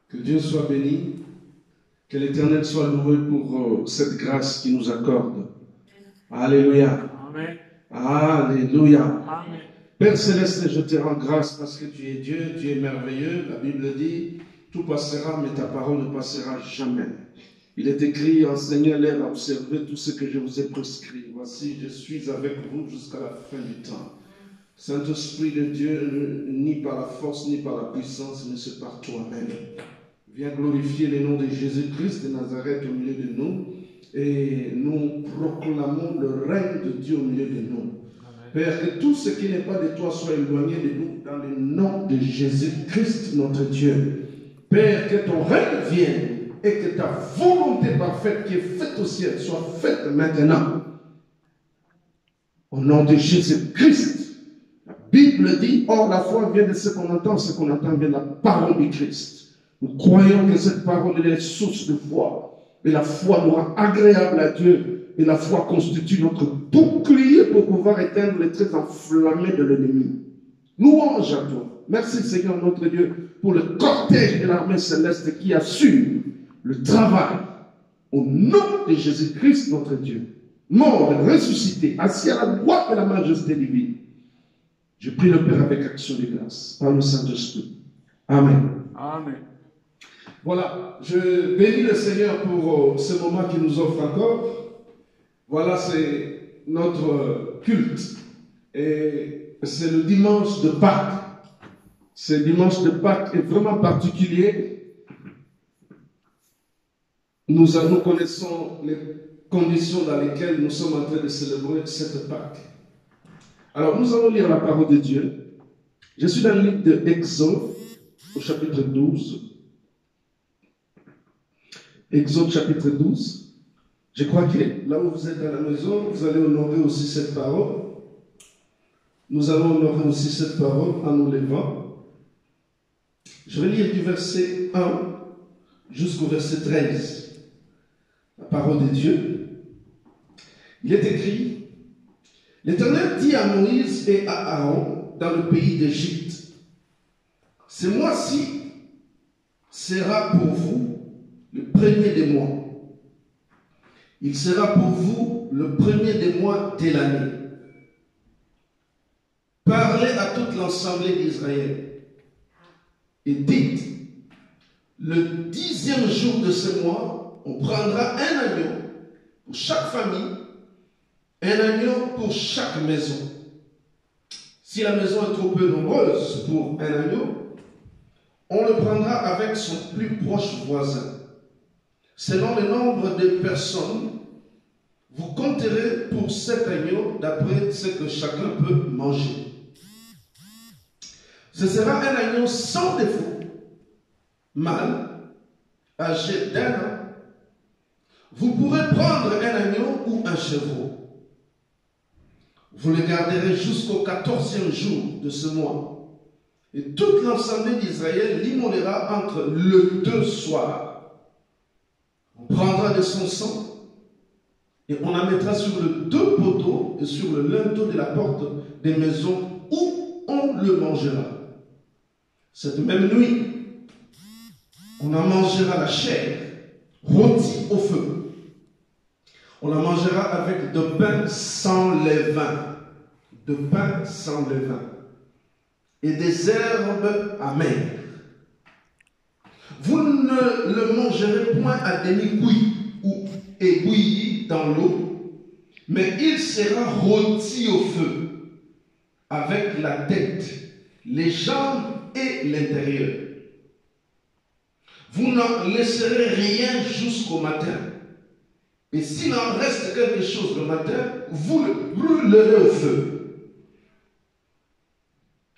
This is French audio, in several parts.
Que Dieu soit béni, que l'Éternel soit loué pour cette grâce qu'il nous accorde. Alléluia. Amen. Alléluia. Amen. Père Céleste, je te rends grâce parce que tu es Dieu, tu es merveilleux. La Bible dit, tout passera, mais ta parole ne passera jamais. Il est écrit, enseignez-les à observer tout ce que je vous ai prescrit. Voici, je suis avec vous jusqu'à la fin du temps. Saint-Esprit de Dieu, ni par la force, ni par la puissance, mais c'est par toi-même. Viens glorifier le nom de Jésus-Christ de Nazareth au milieu de nous. Et nous proclamons le règne de Dieu au milieu de nous. Père, que tout ce qui n'est pas de toi soit éloigné de nous dans le nom de Jésus-Christ, notre Dieu. Père, que ton règne vienne et que ta volonté parfaite qui est faite au ciel soit faite maintenant. Au nom de Jésus-Christ. La Bible dit, or la foi vient de ce qu'on entend vient de la parole du Christ. Nous croyons que cette parole est source de foi. Et la foi nous rend agréable à Dieu. Et la foi constitue notre bouclier pour pouvoir éteindre les traits enflammés de l'ennemi. Louange à toi. Merci Seigneur notre Dieu pour le cortège de l'armée céleste qui assure le travail. Au nom de Jésus-Christ notre Dieu. Mort et ressuscité, assis à la droite de la majesté divine. Je prie le Père avec action de grâce. Par le Saint-Esprit. Amen. Amen. Voilà, je bénis le Seigneur pour ce moment qu'il nous offre encore. Voilà, c'est notre culte. Et c'est le dimanche de Pâques. Ce dimanche de Pâques est vraiment particulier. Nous connaissons les conditions dans lesquelles nous sommes en train de célébrer cette Pâques. Alors, nous allons lire la parole de Dieu. Je suis dans le livre de Exode, au chapitre 12. Exode chapitre 12. Je crois que là où vous êtes à la maison, vous allez honorer aussi cette parole. Nous allons honorer aussi cette parole en nous levant. Je vais lire du verset 1 jusqu'au verset 13. La parole de Dieu. Il est écrit, l'Éternel dit à Moïse et à Aaron dans le pays d'Égypte, ce mois-ci sera pour vous le premier des mois. Il sera pour vous le premier des mois de l'année. Parlez à toute l'assemblée d'Israël et dites, le 10e jour de ce mois, on prendra un agneau pour chaque famille, un agneau pour chaque maison. Si la maison est trop peu nombreuse pour un agneau, on le prendra avec son plus proche voisin. Selon le nombre de personnes, vous compterez pour cet agneau d'après ce que chacun peut manger. Ce sera un agneau sans défaut, mâle, âgé d'1 an. Vous pourrez prendre un agneau ou un chevreau. Vous le garderez jusqu'au 14e jour de ce mois. Et toute l'assemblée d'Israël l'immolera entre le 2 soirs. On prendra de son sang et on la mettra sur le 2 poteaux et sur le linteau de la porte des maisons où on le mangera. Cette même nuit, on en mangera la chair rôtie au feu. On la mangera avec de pain sans levain. De pain sans levain. Et des herbes amères. Vous ne le mangerez point à demi-cuit ou ébouilli dans l'eau, mais il sera rôti au feu, avec la tête, les jambes et l'intérieur. Vous n'en laisserez rien jusqu'au matin. Et s'il en reste quelque chose le matin, vous le brûlerez au feu.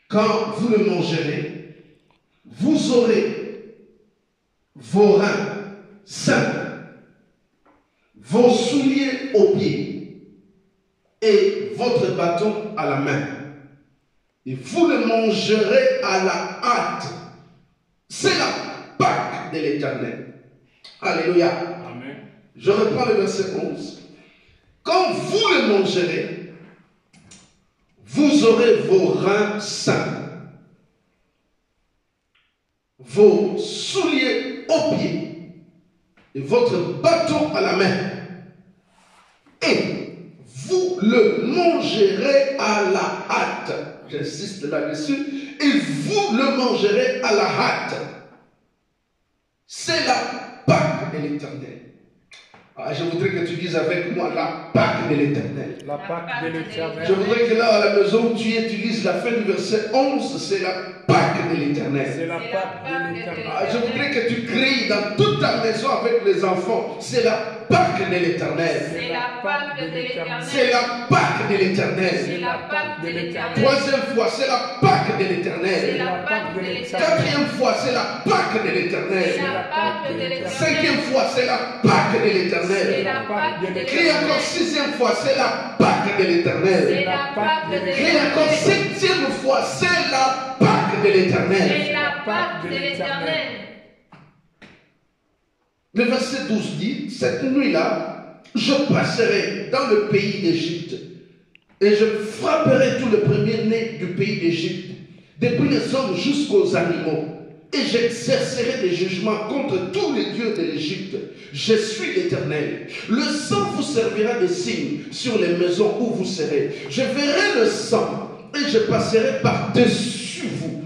Quand vous le mangerez, vous aurez vos reins sains, vos souliers aux pieds et votre bâton à la main. Et vous le mangerez à la hâte. C'est la Pâque de l'Éternel. Alléluia. Amen. Je reprends le verset 11. Quand vous le mangerez, vous aurez vos reins sains, vos souliers aux pieds et votre bâton à la main. Et vous le mangerez à la hâte. J'insiste là-dessus. Et vous le mangerez à la hâte. C'est la Pâque de l'Éternel. Ah, je voudrais que tu dises avec moi la Pâque de l'Éternel. La Pâque de l'Éternel. Je voudrais que là à la maison tu utilises la fin du verset 11, c'est la Pâque de l'Éternel. C'est la Pâque de l'Éternel. Ah, je voudrais que tu cries dans toute ta maison avec les enfants, c'est la Pâque de l'Éternel. C'est la Pâque de l'Éternel. C'est la Pâque de l'Éternel. C'est la Pâque de l'Éternel. Troisième fois, c'est la Pâque de C'est l'Éternel. la Pâque de l'Éternel. Quatrième fois, c'est la Pâque de l'Éternel. C'est la Pâque de l'Éternel. Cinquième fois, c'est la Pâque de C'est l'Éternel. la Pâque de Crie l'Éternel. encore sixième fois, c'est la Pâque de C'est l'Éternel. la Pâque de Crie encore l'Éternel. septième fois, c'est la Pâque de C'est l'Éternel. la Pâque de l'Éternel. Le verset 12 dit, cette nuit-là, je passerai dans le pays d'Égypte et je frapperai tous les premiers-nés du pays d'Égypte, depuis les hommes jusqu'aux animaux, et j'exercerai des jugements contre tous les dieux de l'Égypte. Je suis l'Éternel. Le sang vous servira de signe sur les maisons où vous serez. Je verrai le sang et je passerai par-dessus vous.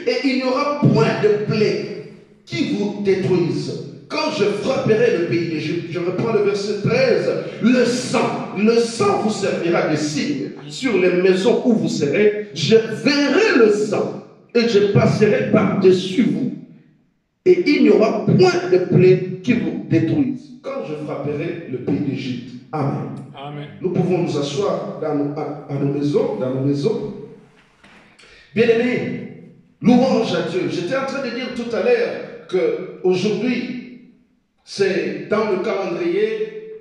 Et il n'y aura point de plaie qui vous détruise. Quand je frapperai le pays d'Égypte, je reprends le verset 13, le sang vous servira de signe sur les maisons où vous serez. Je verrai le sang et je passerai par-dessus vous. Et il n'y aura point de plaie qui vous détruise. Quand je frapperai le pays d'Égypte. Amen. Amen. Nous pouvons nous asseoir dans nos maisons. Bien-aimés, louange à Dieu. J'étais en train de dire tout à l'heure qu'aujourd'hui, c'est dans le calendrier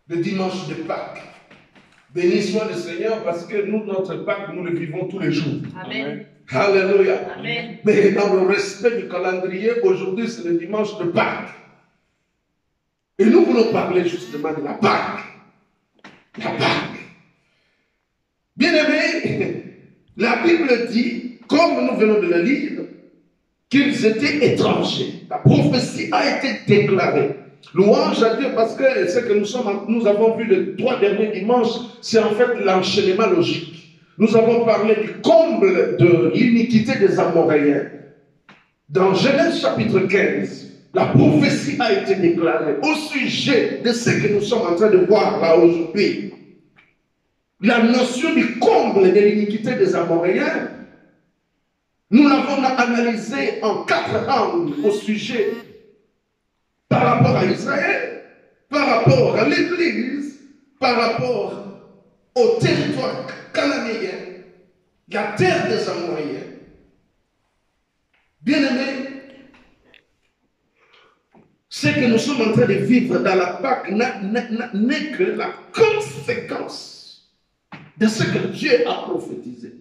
le dimanche de Pâques. Béni soit le Seigneur parce que nous, notre Pâques, nous le vivons tous les jours. Amen. Alléluia. Amen. Mais dans le respect du calendrier, aujourd'hui, c'est le dimanche de Pâques. Et nous voulons parler justement de la Pâques. La Pâques. Bien-aimés, la Bible dit, comme nous venons de le lire, qu'ils étaient étrangers. La prophétie a été déclarée. Louange à Dieu parce que ce que nous avons vu les 3 derniers dimanches, c'est en fait l'enchaînement logique. Nous avons parlé du comble de l'iniquité des Amoréens. Dans Genèse chapitre 15, la prophétie a été déclarée au sujet de ce que nous sommes en train de voir là aujourd'hui. La notion du comble de l'iniquité des Amoréens, nous l'avons analysé en 4 angles au sujet par rapport à Israël, par rapport à l'Église, par rapport au territoire cananéen, la terre des Amoréens. Bien-aimés, ce que nous sommes en train de vivre dans la Pâque n'est que la conséquence de ce que Dieu a prophétisé.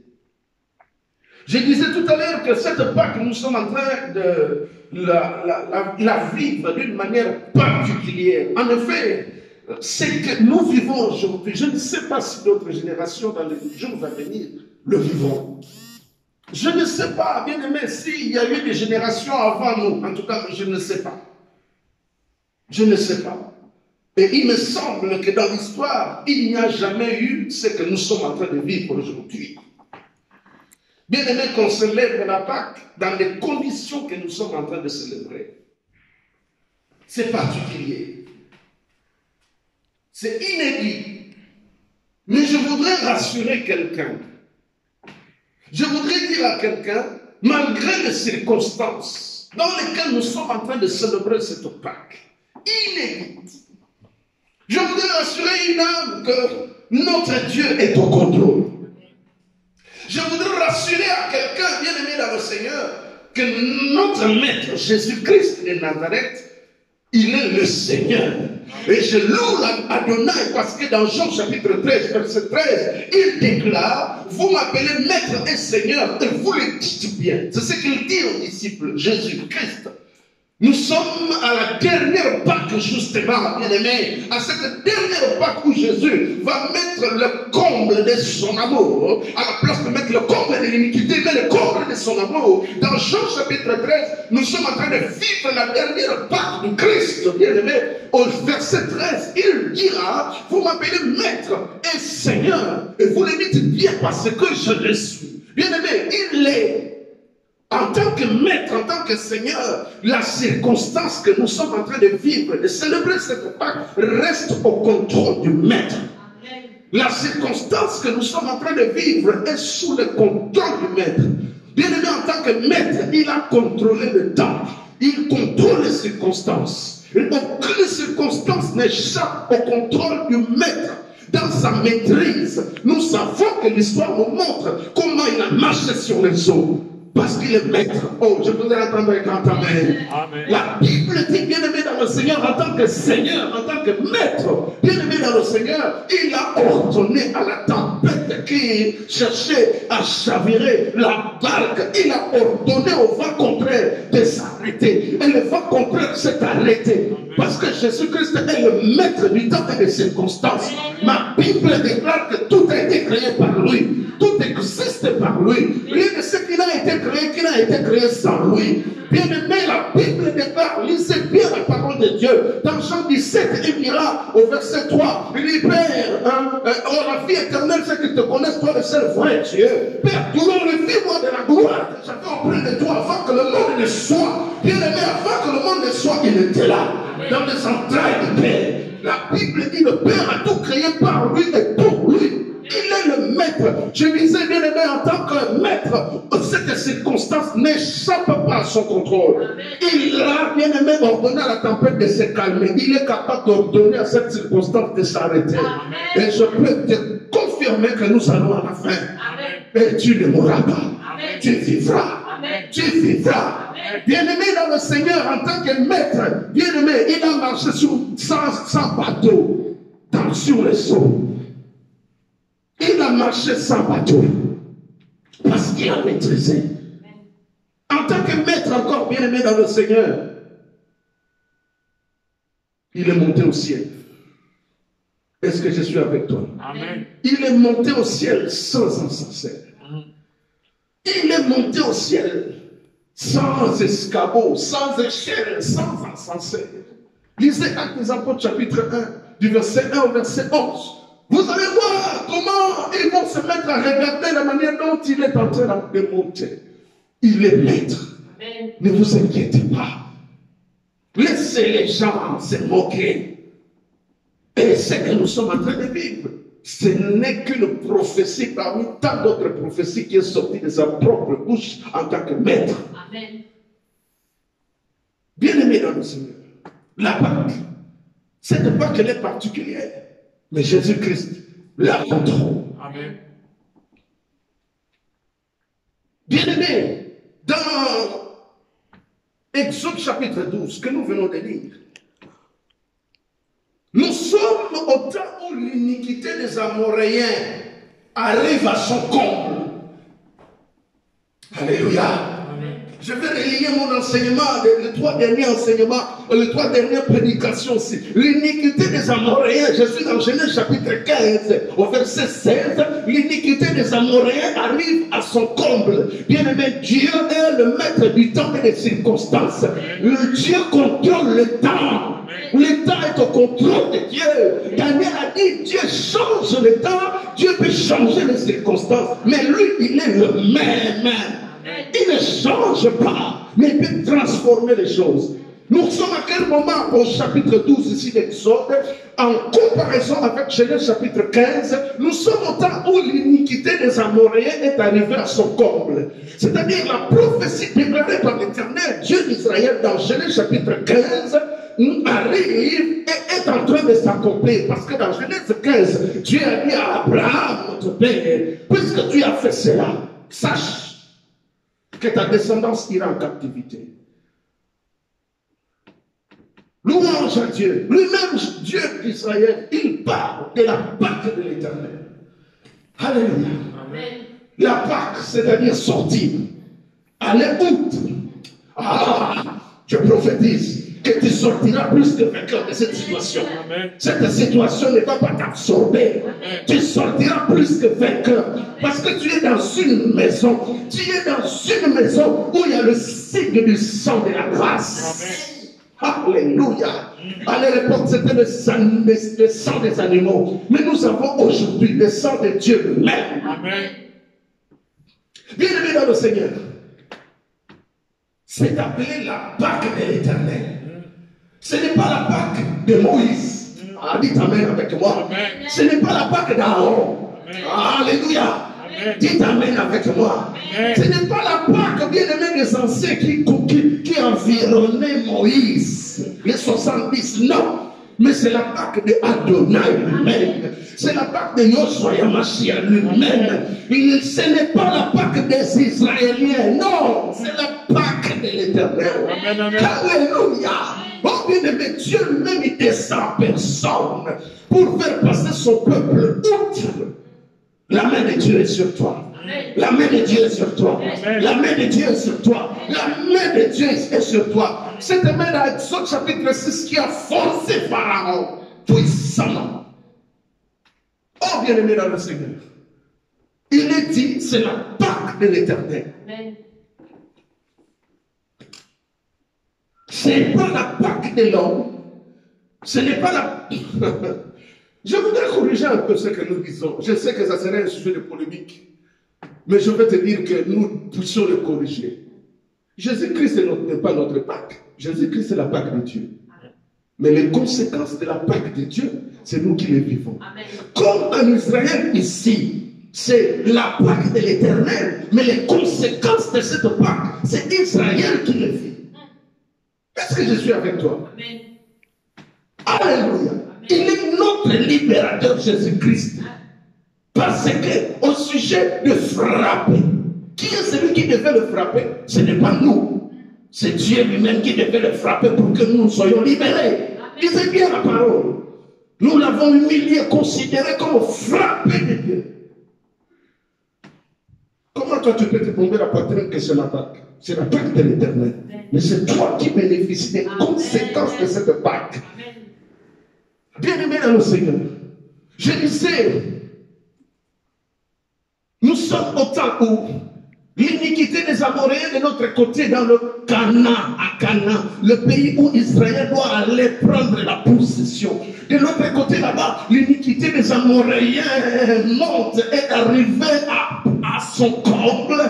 Je disais tout à l'heure que cette Pâque, nous sommes en train de la vivre d'une manière particulière. En effet, ce que nous vivons aujourd'hui, je ne sais pas si d'autres générations dans les jours à venir le vivront. Je ne sais pas, bien aimé, s'il y a eu des générations avant nous. En tout cas, je ne sais pas. Je ne sais pas. Et il me semble que dans l'histoire, il n'y a jamais eu ce que nous sommes en train de vivre aujourd'hui. Bien aimé, qu'on célèbre la Pâque dans les conditions que nous sommes en train de célébrer. C'est particulier. C'est inédit. Mais je voudrais rassurer quelqu'un. Je voudrais dire à quelqu'un, malgré les circonstances dans lesquelles nous sommes en train de célébrer cette Pâque, inédite, je voudrais rassurer une âme que notre Dieu est au contrôle. Je voudrais rassurer à quelqu'un bien aimé dans le Seigneur que notre Maître Jésus-Christ de Nazareth, il est le Seigneur. Et je loue Adonai parce que dans Jean chapitre 13, verset 13, il déclare, vous m'appelez Maître et Seigneur et vous le dites bien. C'est ce qu'il dit aux disciples, Jésus-Christ. Nous sommes à la dernière Pâque, justement, bien-aimés, à cette dernière Pâque où Jésus va mettre le comble de son amour, à la place de mettre le comble de l'iniquité, mais le comble de son amour. Dans Jean chapitre 13, nous sommes en train de vivre la dernière Pâque du Christ, bien-aimés. Au verset 13, il dira, vous m'appelez Maître et Seigneur, et vous le dites bien parce que je le suis. Bien-aimé, il est. En tant que maître, en tant que Seigneur, la circonstance que nous sommes en train de vivre, de célébrer cette Pâque, reste au contrôle du maître. La circonstance que nous sommes en train de vivre est sous le contrôle du maître. Bien aimé, en tant que maître, il a contrôlé le temps. Il contrôle les circonstances. Aucune circonstance n'échappe au contrôle du maître. Dans sa maîtrise, nous savons que l'histoire nous montre comment il a marché sur les eaux. Parce qu'il est maître. Oh, je voudrais entendre un grand amen. Amen. La Bible dit, bien aimé dans le Seigneur, en tant que Seigneur, en tant que maître, bien aimé dans le Seigneur, il a ordonné à la tempête qui cherchait à chavirer la barque, il a ordonné au vent contraire de s'arrêter. Et le vent contraire s'est arrêté. Parce que Jésus-Christ est le maître du temps et des circonstances. Ma Bible déclare que tout a été créé par lui. Tout existe par lui. Rien de ce qui n'a été créé sans lui. Bien aimé, la Bible déclare, lisez bien la parole de Dieu. Dans Jean 17, il dira au verset 3, il dit, Père, la vie éternelle, c'est qu'ils te connaissent, toi le seul vrai Dieu. Père, glorifie-moi de la gloire que j'avais auprès de toi avant que le monde ne soit. Bien aimé, avant que le monde ne soit, il était là. Dans les entrailles du Père. La Bible dit, le Père a tout créé par lui et pour lui. Il est le maître. Je disais, bien aimé, en tant que maître, cette circonstance n'échappe pas à son contrôle. Il a, bien aimé, ordonné à la tempête de se calmer. Il est capable d'ordonner à cette circonstance de s'arrêter. Et je peux te confirmer que nous allons à la fin. Et tu ne mourras pas. Tu vivras. Tu vivras. Bien-aimé dans le Seigneur, en tant que maître, bien-aimé, il a marché sans bateau, sur les eaux. Il a marché sans bateau, parce qu'il a maîtrisé. En tant que maître encore, bien-aimé dans le Seigneur, il est monté au ciel. Est-ce que je suis avec toi? Amen. Il est monté au ciel sans ascenseur. Il est monté au ciel sans escabeau, sans échelle, sans ascenseur. Lisez Actes des Apôtres chapitre 1, du verset 1 au verset 11. Vous allez voir comment ils vont se mettre à regarder la manière dont il est en train de monter. Il est maître. Amen. Ne vous inquiétez pas. Laissez les gens se moquer. Et ce que nous sommes en train de vivre, ce n'est qu'une prophétie parmi tant d'autres prophéties qui est sortie de sa propre bouche en tant que maître. Amen. Bien-aimé dans le Seigneur, la Pâque, cette Pâque elle est particulière, mais Jésus-Christ la contrôle. Amen. Bien-aimé, dans Exode chapitre 12 que nous venons de lire, nous sommes au temps où l'iniquité des Amoréens arrive à son comble. Alléluia. Amen. Je vais relier mon enseignement, les trois derniers enseignements, les trois dernières prédications aussi. L'iniquité des Amoréens, je suis dans Genèse chapitre 15, au verset 16. L'iniquité des Amoréens arrive à son comble. Bien-aimé, Dieu est le maître du temps et des circonstances. Le Dieu contrôle le temps. Le temps est au contrôle de Dieu. Daniel a dit, Dieu change le temps, Dieu peut changer les circonstances. Mais lui, il est le même. Il ne change pas, mais il peut transformer les choses. Nous sommes à quel moment au chapitre 12 ici d'Exode, en comparaison avec Genèse chapitre 15, nous sommes au temps où l'iniquité des Amoréens est arrivée à son comble. C'est-à-dire la prophétie déclarée par l'Éternel, Dieu d'Israël, dans Genèse chapitre 15, arrive et est en train de s'accomplir. Parce que dans Genèse 15, Dieu a dit à Abraham, notre père, puisque tu as fait cela, sache que ta descendance ira en captivité. Louange à Dieu. Lui-même, Dieu d'Israël, il parle de la Pâque de l'Éternel. Alléluia. Amen. La Pâque, c'est-à-dire sortir. Aller outre. Je prophétise que tu sortiras plus que vainqueur de cette situation. Amen. Cette situation ne va pas t'absorber. Tu sortiras plus que vainqueur. Parce que tu es dans une maison. Tu es dans une maison où il y a le signe du sang de la grâce. Alléluia. À l'époque, c'était le sang des animaux. Mais nous avons aujourd'hui le sang de Dieu lui-même. Amen. Bien-aimé dans le Seigneur, c'est appelé la Pâque de l'Éternel. Ce n'est pas la Pâque de Moïse. Ah, dites Amen avec moi. Amen. Ce n'est pas la Pâque d'Aaron. Alléluia. Amen. Dites Amen avec moi. Amen. Ce n'est pas la Pâque, bien-aimé des anciens qui environnaient Moïse. Les 70, non. Mais c'est la Pâque de Adonai lui-même. C'est la Pâque de Yoshua Yamashia lui-même. Ce n'est pas la Pâque des Israéliens. Non, c'est la Pâque de l'Éternel. Amen, amen. Alléluia. Oh bien-aimé, Dieu lui-même, il descend en personne pour faire passer son peuple outre. La main de Dieu est sur toi. La main de Dieu est sur toi. La main de Dieu est sur toi. La main de Dieu est sur toi. Cette main dans Exode chapitre 6 qui a forcé Pharaon puissamment. Oh bien-aimé dans le Seigneur. Il est dit, c'est la Pâque de l'Éternel. Ce n'est pas la Pâque de l'homme. Ce n'est pas la... Je voudrais corriger un peu ce que nous disons. Je sais que ça serait un sujet de polémique. Mais je vais te dire que nous puissions le corriger. Jésus-Christ n'est pas notre Pâque. Jésus-Christ est la Pâque de Dieu. Mais les conséquences de la Pâque de Dieu, c'est nous qui les vivons. Amen. Comme en Israël ici, c'est la Pâque de l'Éternel. Mais les conséquences de cette Pâque, c'est Israël qui les vit. Est-ce que je suis avec toi? Amen. Alléluia. Il est notre libérateur Jésus-Christ. Parce que au sujet de frapper, qui est celui qui devait le frapper? Ce n'est pas nous. C'est Dieu lui-même qui devait le frapper pour que nous soyons libérés. Lisez bien la parole. Nous l'avons humilié, considéré comme frappé de Dieu. Comment toi tu peux te tomber la poitrine que c'est la Pâque? C'est la Pâque de l'Éternel. Mais c'est toi qui bénéficies des conséquences de cette Pâque. Bien-aimé dans le Seigneur, je disais, nous sommes au temps où l'iniquité des Amoréens de notre côté dans le Canaan, à Canaan, le pays où Israël doit aller prendre la possession. De l'autre côté là-bas, l'iniquité des Amoréens monte et arrive à son comble.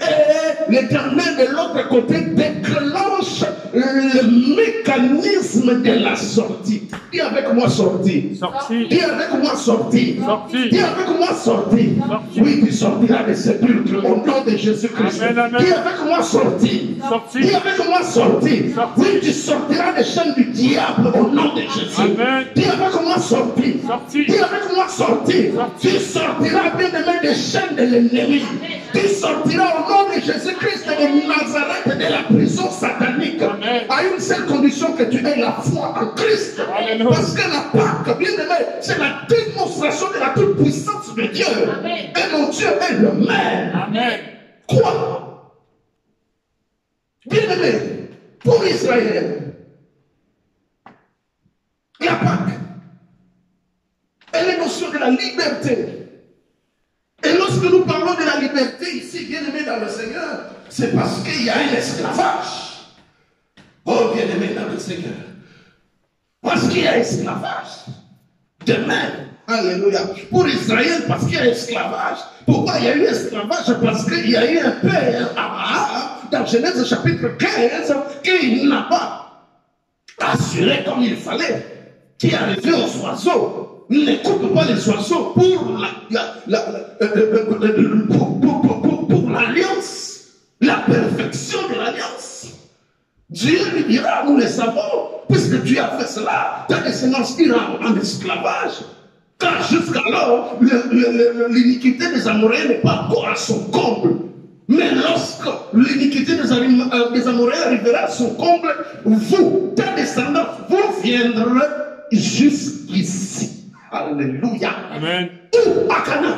Et l'Éternel de l'autre côté déclenche le mécanisme de la sortie. Dis avec moi sortie. Sorti. Dis avec moi sortie. Sorti. Dis avec moi sortie. Sorti. Oui, tu sortiras des sépulcres au nom de Jésus-Christ. Amen, amen. Dis avec moi sortie. Sorti. Dis avec moi sortie. Sorti. Oui, tu sortiras des chaînes du diable au nom de Jésus. Amen. Dis avec moi sortie. Sorti. Dis avec moi sortie. Sorti. Tu sortiras bien aimé des chaînes de l'ennemi. Tu sortiras au nom de Jésus-Christ de Nazareth de la prison satanique. Amen. À une seule condition, que tu aies la foi en Christ. Alléluia. Parce que la Pâque, bien aimé, c'est la démonstration de la toute-puissance de Dieu. Amen. Et mon Dieu est le même. Amen. Quoi? Bien aimé, pour Israël, la Pâque est l'émotion de la liberté. Et lorsque nous parlons de la liberté ici, bien aimé dans le Seigneur, c'est parce qu'il y a un esclavage. Oh, bien aimé dans le Seigneur. Parce qu'il y a esclavage. Demain, alléluia. Pour Israël, parce qu'il y a esclavage. Pourquoi il y a eu esclavage? Parce qu'il y a eu un père, Abraham, dans Genèse chapitre 15, qui n'a pas assuré comme il fallait, qui est arrivé aux oiseaux. N'écoute pas les oiseaux pour l'alliance, la perfection de l'alliance. Dieu lui dira, nous le savons, puisque tu as fait cela, ta descendance ira en esclavage. Car jusqu'alors, l'iniquité des Amoréens n'est pas encore à son comble. Mais lorsque l'iniquité des Amoréens arrivera à son comble, vous, ta descendance, vous viendrez jusqu'ici. Alléluia. Amen. Où? À Canaan.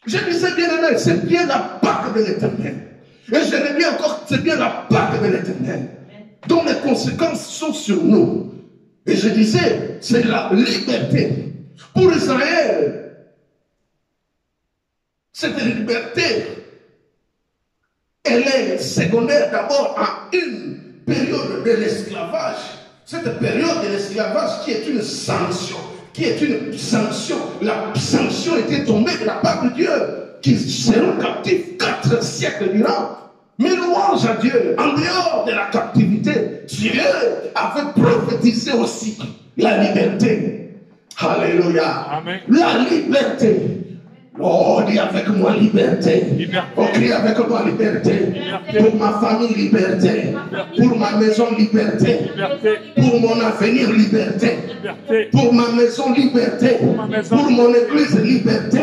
Je disais bien aimé, c'est bien la Pâque de l'Éternel. Et Jérémie encore, c'est bien la Pâque de l'Éternel, dont les conséquences sont sur nous. Et je disais, c'est la liberté. Pour Israël, cette liberté, elle est secondaire d'abord à une période de l'esclavage. Cette période de l'esclavage qui est une sanction. La sanction était tombée de la part de Dieu, qui seront captifs 4 siècles durant. Mais louange à Dieu, en dehors de la captivité, Dieu avait prophétisé aussi la liberté. Alléluia. Amen. La liberté. Oh, dis avec moi liberté. Oh, crie avec moi liberté. Pour ma famille, liberté. Pour ma maison, liberté. Pour mon avenir, liberté. Pour ma maison, liberté. Pour mon église, liberté.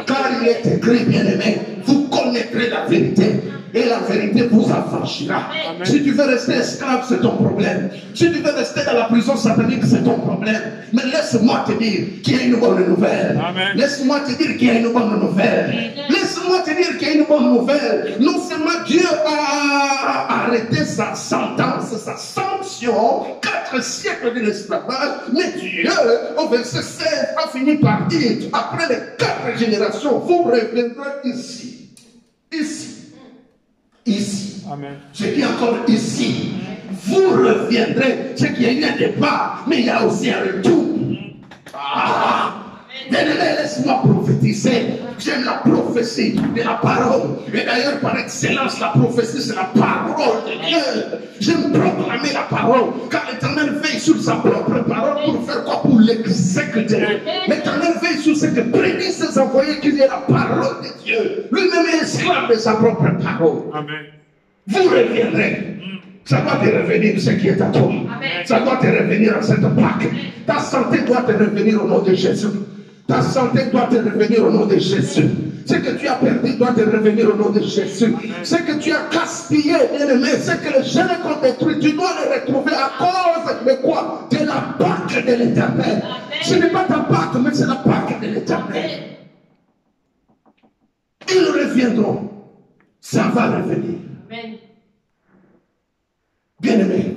Car il est écrit, bien-aimé, vous connaîtrez la vérité. Et la vérité vous affranchira. Amen. Si tu veux rester esclave, c'est ton problème. Si tu veux rester dans la prison satanique, c'est ton problème. Mais laisse-moi te dire qu'il y a une bonne nouvelle. Laisse-moi te dire qu'il y a une bonne nouvelle. Laisse-moi te dire qu'il y a une bonne nouvelle. Non seulement Dieu a arrêté sa sentence, sa sanction, 4 siècles de l'esclavage, mais Dieu, au verset 16, a fini par dire, après les 4 générations, vous reviendrez ici. Ici. Amen. Je dis encore ici. Vous reviendrez. C'est qu'il y a un départ, mais il y a aussi un retour. Laisse-moi prophétiser. J'aime la prophétie de la parole. Et d'ailleurs, par excellence, la prophétie, c'est la parole de Dieu. J'aime proclamer la parole. Car l'Éternel veille sur sa propre parole pour faire quoi? Pour l'exécuter. L'Éternel veille sur ce que prédit ses envoyés, qui est la parole de Dieu. Lui-même est esclave de sa propre parole. Amen. Vous reviendrez. Ça doit te revenir ce qui est à toi. Amen. Ça doit te revenir à cette Pâque. Ta santé doit te revenir au nom de Jésus. Ta santé doit te revenir au nom de Jésus. Ce que tu as perdu doit te revenir au nom de Jésus. Ce que tu as gaspillé, bien-aimé, ce que les jeunes ont détruit, tu dois le retrouver à cause de quoi? De la Pâque de l'Éternel. Ce n'est pas ta Pâque, mais c'est la Pâque de l'Éternel. Ils reviendront. Ça va revenir. Amen. Bien-aimé,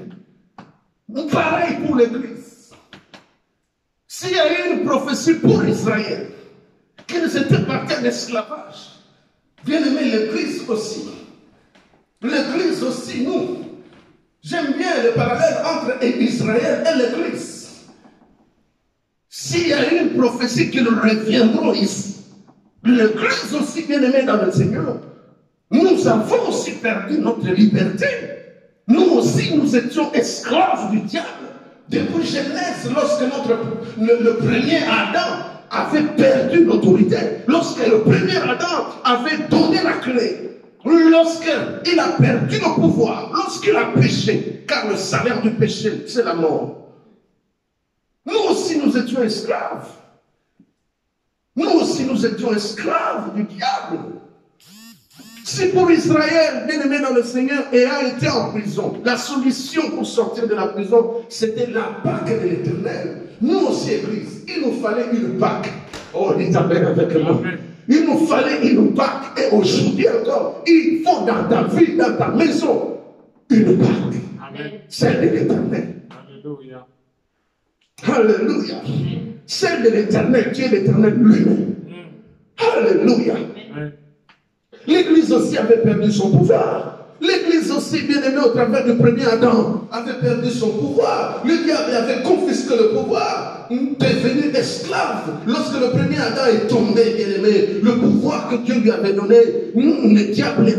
pareil pour l'Église. S'il y a eu une prophétie pour Israël, qu'ils étaient partis en esclavage, bien-aimé, l'Église aussi. L'Église aussi, nous. J'aime bien le parallèle entre Israël et l'Église. S'il y a eu une prophétie qu'ils reviendront ici, l'Église aussi, bien-aimé dans le Seigneur, nous avons aussi perdu notre liberté. Nous aussi, nous étions esclaves du diable. Depuis Genèse, lorsque le premier Adam avait perdu l'autorité, lorsque le premier Adam avait donné la clé, lorsqu'il a perdu le pouvoir, lorsqu'il a péché, car le salaire du péché, c'est la mort. Nous aussi, nous étions esclaves. Nous aussi, nous étions esclaves du diable. Si pour Israël, bien-aimé dans le Seigneur, et a été en prison, la solution pour sortir de la prison, c'était la Pâque de l'Éternel. Nous aussi, Église, il nous fallait une Pâque. Oh, dites Amen avec moi. Il nous fallait une Pâque. Et aujourd'hui encore, il faut dans ta vie, dans ta maison, une Pâque. Amen. Celle de l'Éternel. Alléluia. Alléluia. Celle de l'Éternel, qui est l'Éternel lui-même. Alléluia. Amen. L'Église aussi avait perdu son pouvoir. L'Église aussi, bien aimée au travers du premier Adam, avait perdu son pouvoir. Le diable avait confisqué le pouvoir, devenu esclave. Lorsque le premier Adam est tombé, bien aimé, le pouvoir que Dieu lui avait donné, le diable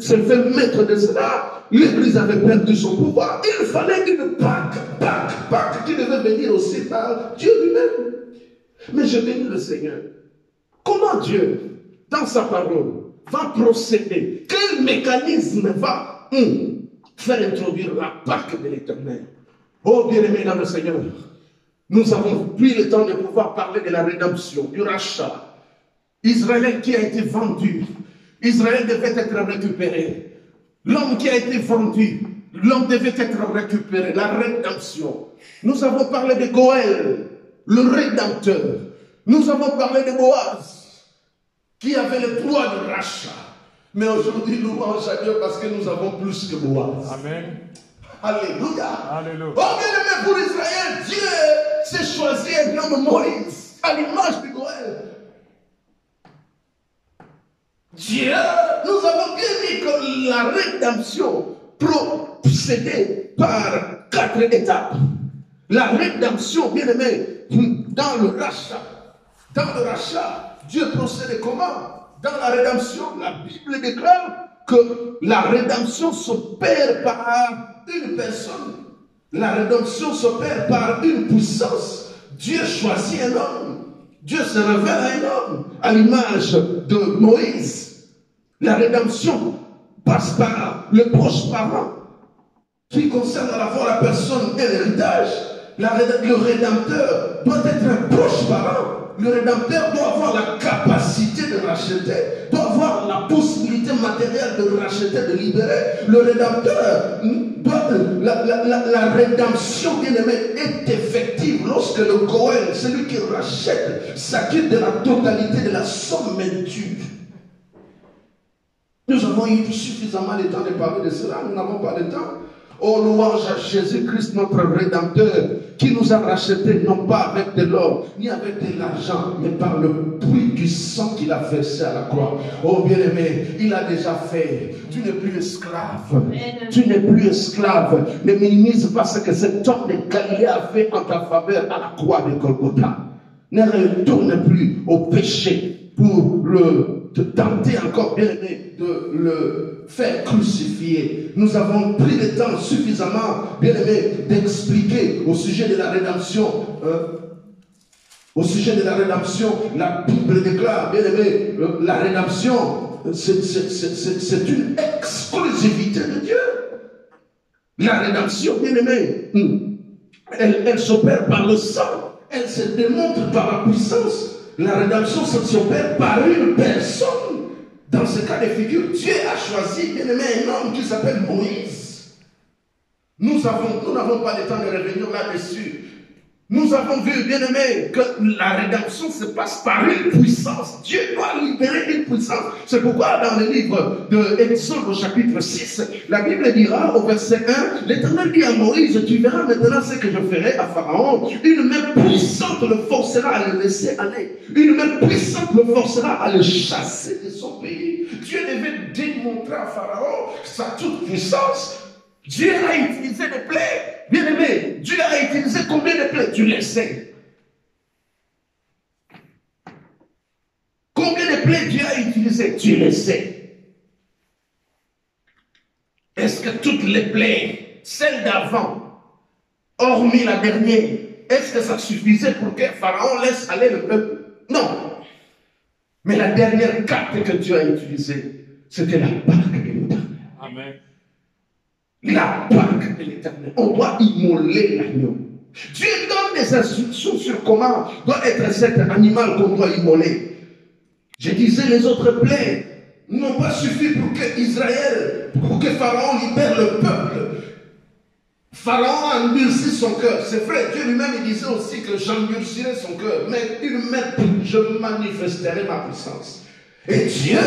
s'est fait maître de cela. L'Église avait perdu son pouvoir. Il fallait une Pâque qui devait venir aussi par Dieu lui-même. Mais je bénis le Seigneur. Comment Dieu, dans sa parole, va procéder? Quel mécanisme va faire introduire la Pâque de l'Éternel? Oh, bien-aimés dans le Seigneur, nous avons pris le temps de pouvoir parler de la rédemption, du rachat. Israël qui a été vendu, Israël devait être récupéré. L'homme qui a été vendu, l'homme devait être récupéré, la rédemption. Nous avons parlé de Goël, le rédempteur. Nous avons parlé de Boaz, qui avait le droit de rachat. Mais aujourd'hui, nous louons à Dieu parce que nous avons plus que Boaz. Amen. Alléluia. Alléluia. Oh bien aimé, pour Israël, Dieu s'est choisi un homme Moïse, à l'image de Goël. Dieu, nous avons bien dit que la rédemption procédait par 4 étapes. La rédemption, bien aimé, dans le rachat. Dans le rachat, Dieu procédait comment? Dans la rédemption, la Bible déclare que la rédemption s'opère par une personne. La rédemption s'opère par une puissance. Dieu choisit un homme. Dieu se révèle à un homme, à l'image de Moïse. La rédemption passe par le proche parent, qui concerne à la fois la personne et l'héritage. Le rédempteur doit être un proche parent. Le rédempteur doit avoir la capacité de racheter, doit avoir la possibilité matérielle de racheter, de libérer. Le rédempteur, la rédemption, bien aimé, est effective lorsque le Goël, celui qui rachète, s'acquitte de la totalité de la somme due. Nous avons eu suffisamment de temps de parler de cela, nous n'avons pas de temps. Oh, louange à Jésus-Christ, notre Rédempteur, qui nous a rachetés, non pas avec de l'or, ni avec de l'argent, mais par le prix du sang qu'il a versé à la croix. Oh, bien-aimé, il a déjà fait. Tu n'es plus esclave. Tu n'es plus esclave. Ne minimise pas ce que cet homme de Galilée a fait en ta faveur à la croix de Golgotha. Ne retourne plus au péché pour te tenter encore, bien-aimé, de le faire crucifier. Nous avons pris le temps suffisamment, bien-aimé, d'expliquer au sujet de la rédemption. Au sujet de la rédemption, la Bible déclare, bien-aimé, la rédemption, c'est une exclusivité de Dieu. La rédemption, bien-aimé, elle s'opère par le sang. Elle se démontre par la puissance. La rédemption s'opère par une personne. Dans ce cas de figure, Dieu a choisi, bien aimé, un homme qui s'appelle Moïse. Nous n'avons pas le temps de revenir là-dessus. Nous avons vu, bien aimé, que la rédemption se passe par une puissance. Dieu doit libérer une puissance. C'est pourquoi dans le livre de Exode au chapitre 6, la Bible dira au verset 1, l'Éternel dit à Moïse, tu verras maintenant ce que je ferai à Pharaon. Une main puissante le forcera à le laisser aller. Une main puissante le forcera à le chasser de son pays. Dieu devait démontrer à Pharaon sa toute puissance. Dieu a utilisé des plaies. Bien aimé, Dieu a utilisé combien de plaies? Tu le sais. Combien de plaies Dieu a utilisé? Tu le sais. Est-ce que toutes les plaies, celles d'avant, hormis la dernière, est-ce que ça suffisait pour que Pharaon laisse aller le peuple? Non. Mais la dernière carte que Dieu a utilisée, c'était la barque de l'Éternel. Amen. La barque de l'Éternel. On doit immoler l'agneau. Dieu donne des instructions sur comment doit être cet animal qu'on doit immoler. Je disais, les autres plaies n'ont pas suffi pour que Israël, pour que Pharaon libère le peuple. Pharaon a endurci son cœur. C'est vrai, Dieu lui-même disait aussi que j'endurcirai son cœur. Mais il met, je manifesterai ma puissance. Et Dieu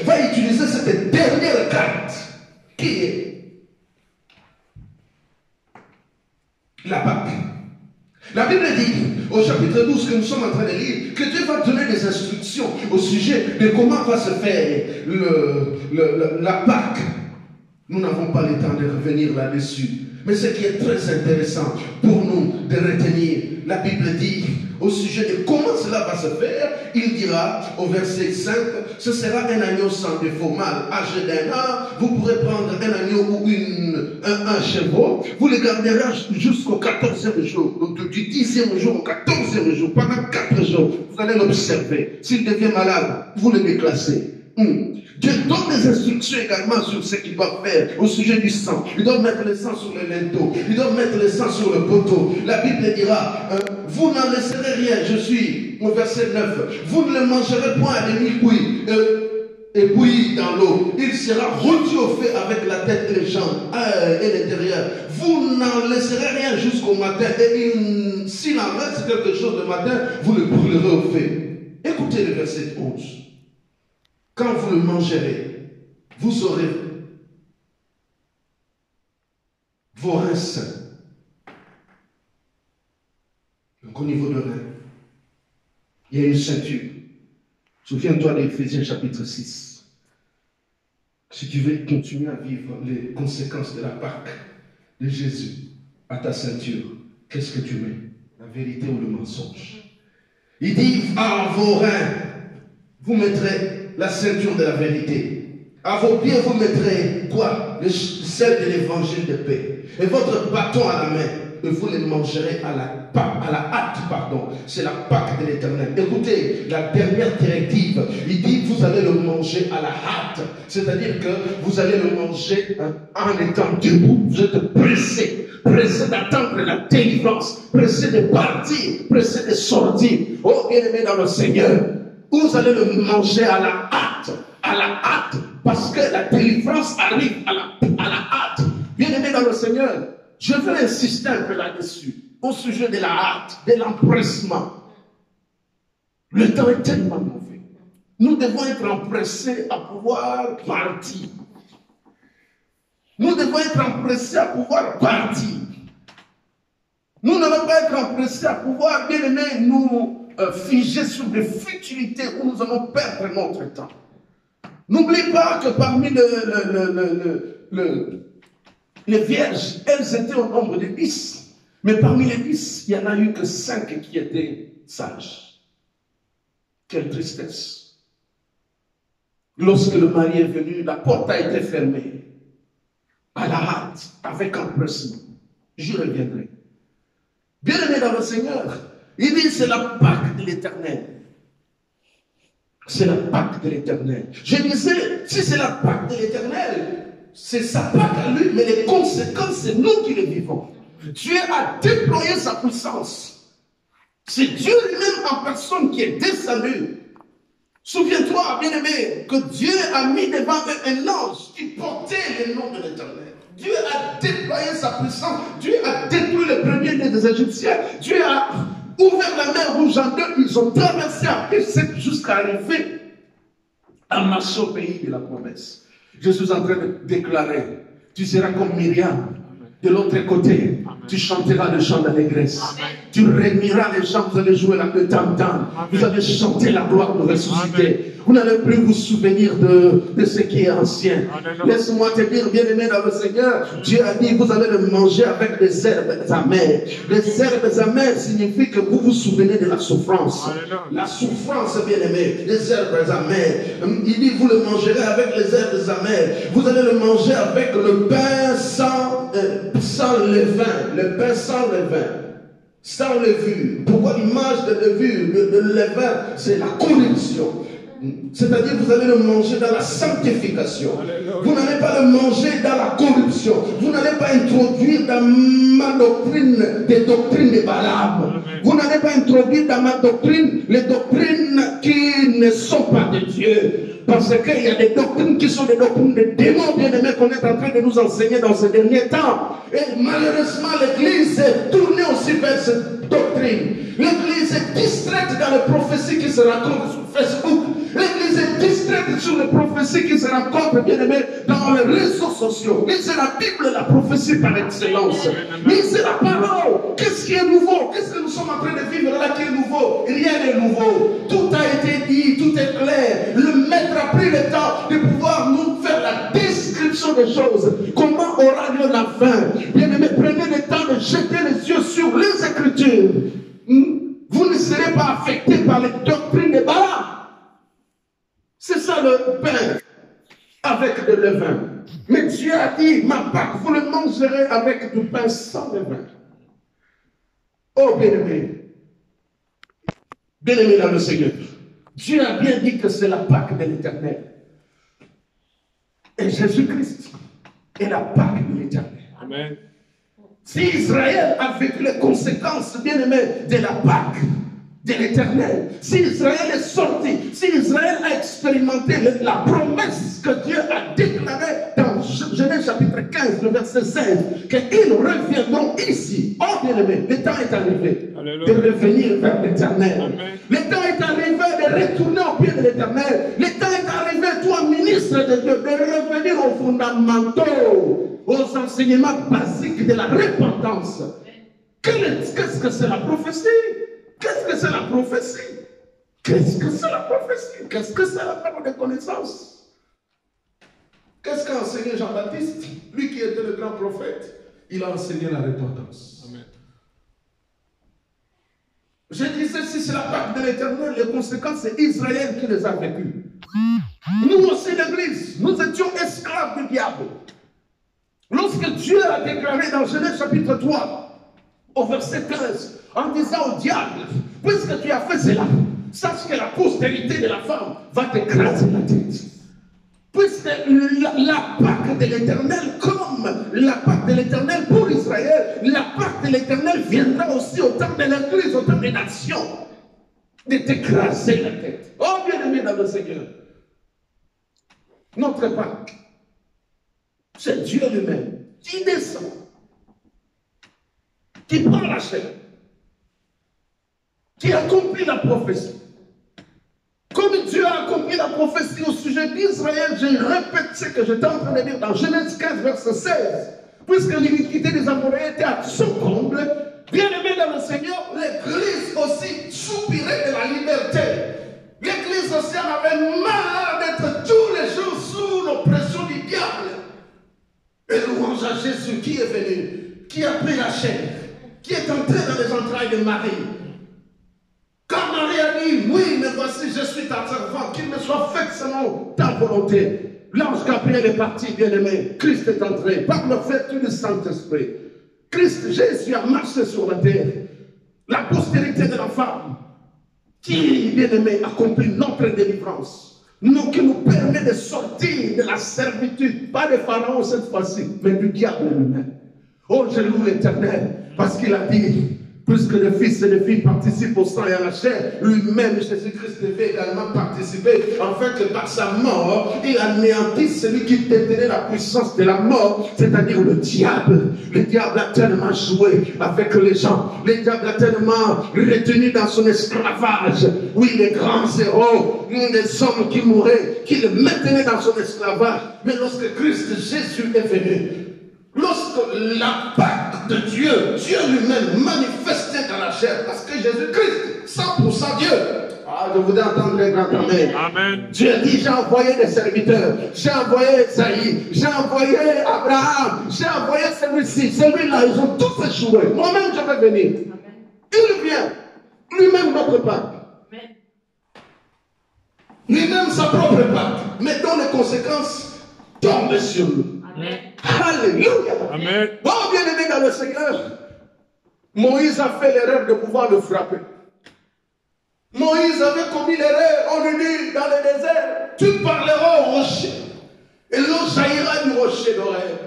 va utiliser cette dernière carte qui est la barque. La Bible dit, au chapitre 12 que nous sommes en train de lire, que Dieu va donner des instructions au sujet de comment va se faire la barque. Nous n'avons pas le temps de revenir là-dessus. Mais ce qui est très intéressant pour nous de retenir, la Bible dit au sujet de comment cela va se faire, il dira au verset 5, ce sera un agneau sans défaut mâle, âgé d'1 an, vous pourrez prendre un agneau ou un chevreau, vous le garderez jusqu'au 14e jour, du 10e jour au 14e jour, pendant 4 jours, vous allez l'observer. S'il devient malade, vous le déclassez. Dieu donne des instructions également sur ce qu'il va faire au sujet du sang. Il doit mettre le sang sur le linteau. Il doit mettre le sang sur le poteau. La Bible dira, vous n'en laisserez rien. Je suis au verset 9. Vous ne le mangerez point à demi-cuit et bouilli dans l'eau. Il sera rôti au feu avec la tête et les jambes et l'intérieur. Vous n'en laisserez rien jusqu'au matin. Et s'il en reste quelque chose le matin, vous le brûlerez au feu. Écoutez le verset 11. quand vous le mangerez, vous aurez vos reins sains. Donc au niveau de rein, il y a une ceinture. Souviens-toi d'Éphésiens chapitre 6. Si tu veux continuer à vivre les conséquences de la Pâque de Jésus à ta ceinture, qu'est-ce que tu mets? La vérité ou le mensonge? Il dit, à vos reins, vous mettrez la ceinture de la vérité. À vos pieds, vous mettrez quoi? Celle de l'évangile de paix. Et votre bâton à la main, et vous les mangerez à la hâte, pardon. C'est la Pâque de l'Éternel. Écoutez, la dernière directive, il dit, vous allez le manger à la hâte. C'est-à-dire que vous allez le manger en étant debout. Vous êtes pressé d'attendre la délivrance, pressé de partir, pressé de sortir. Oh, bien-aimé dans le Seigneur, vous allez le manger à la hâte, parce que la délivrance arrive à la hâte. Bien-aimé dans le Seigneur, je veux insister un peu là-dessus, au sujet de la hâte, de l'empressement. Le temps est tellement mauvais. Nous devons être empressés à pouvoir partir. Nous devons être empressés à pouvoir partir. Nous ne devons pas être empressés à pouvoir, bien aimé, nous figer sur des futilités où nous allons perdre notre temps. N'oublie pas que parmi les vierges, elles étaient au nombre de 10. Mais parmi les 10, il n'y en a eu que 5 qui étaient sages. Quelle tristesse. Lorsque le mari est venu, la porte a été fermée. À la hâte, avec empressement. Je reviendrai. Bien-aimé dans le Seigneur, il dit c'est la Pâque de l'Éternel. C'est la Pâque de l'Éternel. Je disais, si c'est la Pâque de l'Éternel, c'est sa Pâque à lui, mais les conséquences, c'est nous qui les vivons. Dieu a déployé sa puissance. C'est Dieu lui-même en personne qui est descendu. Souviens-toi, bien-aimé, que Dieu a mis devant eux un ange qui portait le nom de l'Éternel. Dieu a déployé sa puissance. Dieu a détruit le premier-né des Égyptiens. Dieu a ouvert la mer rouge en deux. Ils ont traversé après 7 jusqu'à arriver à marcher au pays de la promesse. Je suis en train de déclarer, tu seras comme Myriam. De l'autre côté, tu chanteras le chant d'allégresse. Tu réuniras les gens, vous allez jouer le tam-tam. Vous allez chanter la gloire de ressuscité. Vous n'allez plus vous souvenir de ce qui est ancien. Laisse-moi te dire, bien-aimé dans le Seigneur, Dieu a dit, vous allez le manger avec des herbes amères. Les herbes amères signifient que vous vous souvenez de la souffrance. La souffrance, bien-aimé, les herbes amères. Il dit, vous le mangerez avec les herbes amères. Vous allez le manger avec le pain sans levain. Le pain sans levain. Sans levure. Pourquoi l'image de levure, de levain, c'est la corruption. C'est-à-dire vous allez le manger dans la sanctification. Vous n'allez pas le manger dans la corruption. Vous n'allez pas introduire dans ma doctrine des doctrines de Balaam. Vous n'allez pas introduire dans ma doctrine les doctrines qui ne sont pas de Dieu. Parce qu'il y a des doctrines qui sont des doctrines de démons, bien-aimés, qu'on est en train de nous enseigner dans ces derniers temps. Et malheureusement, l'Église est tournée aussi vers cette doctrine. L'Église est distraite dans les prophéties qui se racontent sur Facebook. L'Église est distraite sur les prophéties qui se rencontrent, bien-aimés, dans les réseaux sociaux. Lisez la Bible, la prophétie par excellence. Lisez la parole. Qu'est-ce qui est nouveau? Qu'est-ce que nous sommes en train de vivre là qui est nouveau? Rien n'est nouveau. Tout a été dit, tout est clair. Le maître a pris le temps de pouvoir nous faire la description des choses. Comment aura lieu la fin? Bien-aimés, prenez le temps de jeter les yeux sur les Écritures. Vous ne serez pas affectés par les doctrines de Balaam. C'est ça le pain avec de levain. Mais Dieu a dit, ma Pâque, vous le mangerez avec du pain sans levain. Oh bien-aimé, bien-aimé dans le Seigneur, Dieu a bien dit que c'est la Pâque de l'Éternel. Et Jésus-Christ est la Pâque de l'Éternel. Amen. Si Israël a vécu les conséquences, bien-aimés, de la Pâque de l'Éternel, si Israël est sorti, si Israël a expérimenté la promesse que Dieu a déclarée dans Genèse chapitre 15, le verset 16, qu'ils reviendront ici. Oh bien-aimé, le temps est arrivé de revenir vers l'Éternel. Le temps est arrivé de retourner au pied de l'Éternel. Le temps est arrivé Fils de Dieu, de revenir aux fondamentaux, aux enseignements basiques de la repentance. Qu'est-ce que c'est la prophétie? Qu'est-ce que c'est la prophétie? Qu'est-ce que c'est la prophétie? Qu'est-ce que c'est la parole de connaissance? Qu'est-ce qu'a enseigné Jean-Baptiste? Lui qui était le grand prophète, il a enseigné la repentance. Amen. Je disais, si c'est la Pâque de l'Éternel, les conséquences, c'est Israël qui les a vécues. Nous aussi, l'Église, nous étions esclaves du diable. Lorsque Dieu a déclaré dans Genèse chapitre 3, au verset 15, en disant au diable, puisque tu as fait cela, sache que la postérité de la femme va t'écraser la tête. Puisque la Pâque de l'Éternel, comme la Pâque de l'Éternel pour Israël, la Pâque de l'Éternel viendra aussi au temps de l'Église, au temps des nations, de t'écraser la tête. Oh, bien-aimé dans le Seigneur, notre Pâque, c'est Dieu lui-même qui descend, qui prend la chair, qui accomplit la prophétie. Comme Dieu a accompli la prophétie au sujet d'Israël, je répète ce que j'étais en train de dire dans Genèse 15, verset 16. Puisque l'iniquité des Amoréens était à son comble, bien-aimé dans le Seigneur, l'Église aussi soupirait de la liberté. L'Église aussi en avait marre d'être tous les jours sous l'oppression du diable. Et louange à Jésus qui est venu, qui a pris la chair, qui est entré dans les entrailles de Marie. Quand Marie a dit, oui, mais voici, je suis ta servante, qu'il me soit fait selon ta volonté. L'ange Gabriel est parti, bien-aimé. Christ est entré par le fait du Saint-Esprit. Christ, Jésus a marché sur la terre. La postérité de la femme, qui, bien-aimé, accomplit notre délivrance. Nous, qui nous permet de sortir de la servitude, pas de Pharaon cette fois-ci, mais du diable lui-même. Oh, je loue l'Éternel, parce qu'il a dit, puisque le Fils et les filles participent au sang et à la chair, lui-même, Jésus-Christ, devait également participer, afin que par sa mort, il anéantisse celui qui détenait la puissance de la mort, c'est-à-dire le diable. Le diable a tellement joué avec les gens. Le diable a tellement retenu dans son esclavage. Oui, les grands héros, les hommes qui mouraient, qui le maintenaient dans son esclavage. Mais lorsque Christ Jésus est venu, lorsque la Pâque de Dieu, Dieu lui-même manifesté dans la chair, parce que Jésus-Christ, 100% Dieu. Ah, je voudrais entendre les grands amen. Amen. Dieu dit, j'ai envoyé des serviteurs, j'ai envoyé Esaïe, j'ai envoyé Abraham, j'ai envoyé celui-ci, celui-là, ils ont tous échoué. Moi-même, je vais venir. Amen. Il vient, lui-même notre Pâque. Lui-même sa propre Pâque, mais dont les conséquences tombent sur nous. Amen. Alléluia. Amen. Bon, bien-aimé dans le Seigneur, Moïse a fait l'erreur de pouvoir le frapper. Moïse avait commis l'erreur, on lui dit dans le désert, tu parleras au rocher, et l'eau jaillira du rocher d'Horeb.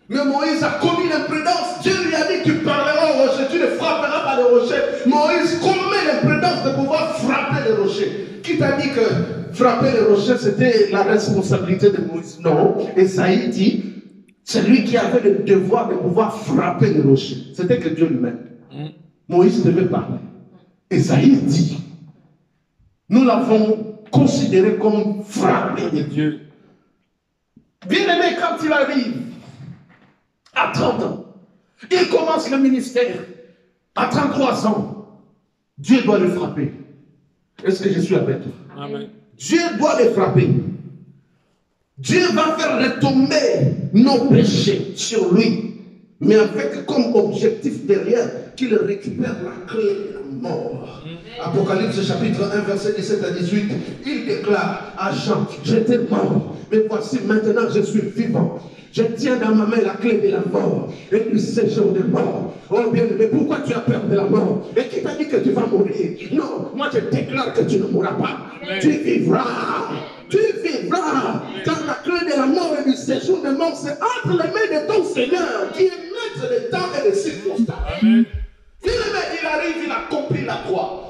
Mais Moïse a commis l'imprudence, Dieu lui a dit, tu parleras au rocher, tu ne frapperas pas le rocher. Moïse commet l'imprudence de pouvoir frapper le rocher. Qui t'a dit que frapper le rocher, c'était la responsabilité de Moïse? Non, Esaïe dit, c'est lui qui avait le devoir de pouvoir frapper le rocher. C'était que Dieu lui-même. Moïse devait parler. Esaïe dit, nous l'avons considéré comme frappé de Dieu. Bien-aimé, quand il arrive à 30 ans, il commence le ministère. À 33 ans, Dieu doit le frapper. Est-ce que je suis avec toi? Amen. Dieu doit le frapper. Dieu va faire retomber nos péchés sur lui, mais avec comme objectif derrière qu'il récupère la clé de la mort. Apocalypse chapitre 1 verset 17 à 18, il déclare à Jean, j'étais mort, mais voici maintenant je suis vivant. Je tiens dans ma main la clé de la mort et du séjour de mort. Oh bien, mais pourquoi tu as peur de la mort? Et qui t'a dit que tu vas mourir? Non, moi je déclare que tu ne mourras pas. Amen. Tu vivras. Tu vivras. Dans la clé de la mort et du séjour de mort, c'est entre les mains de ton Seigneur qui est maître des temps et des circonstances. Amen. Il arrive, il accomplit la croix.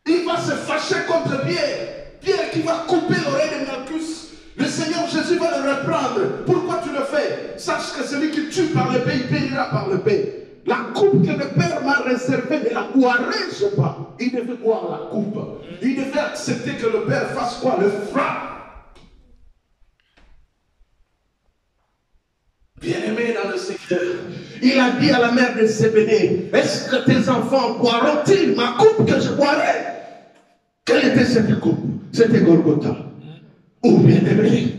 Il va se fâcher contre Pierre. Pierre qui va couper l'oreille de Malchus. Le Seigneur Jésus va le reprendre. Pourquoi tu le fais? Sache que celui qui tue par l'épée, il payera par l'épée. La coupe que le Père m'a réservée, ne la boirai-je pas? Il devait boire la coupe. Il devait accepter que le Père fasse quoi? Le frappe. Il a dit à la mère de Zébédée, est-ce que tes enfants boiront-ils ma coupe que je boirai? Quelle était cette coupe? C'était Golgotha. Oh bien-aimé,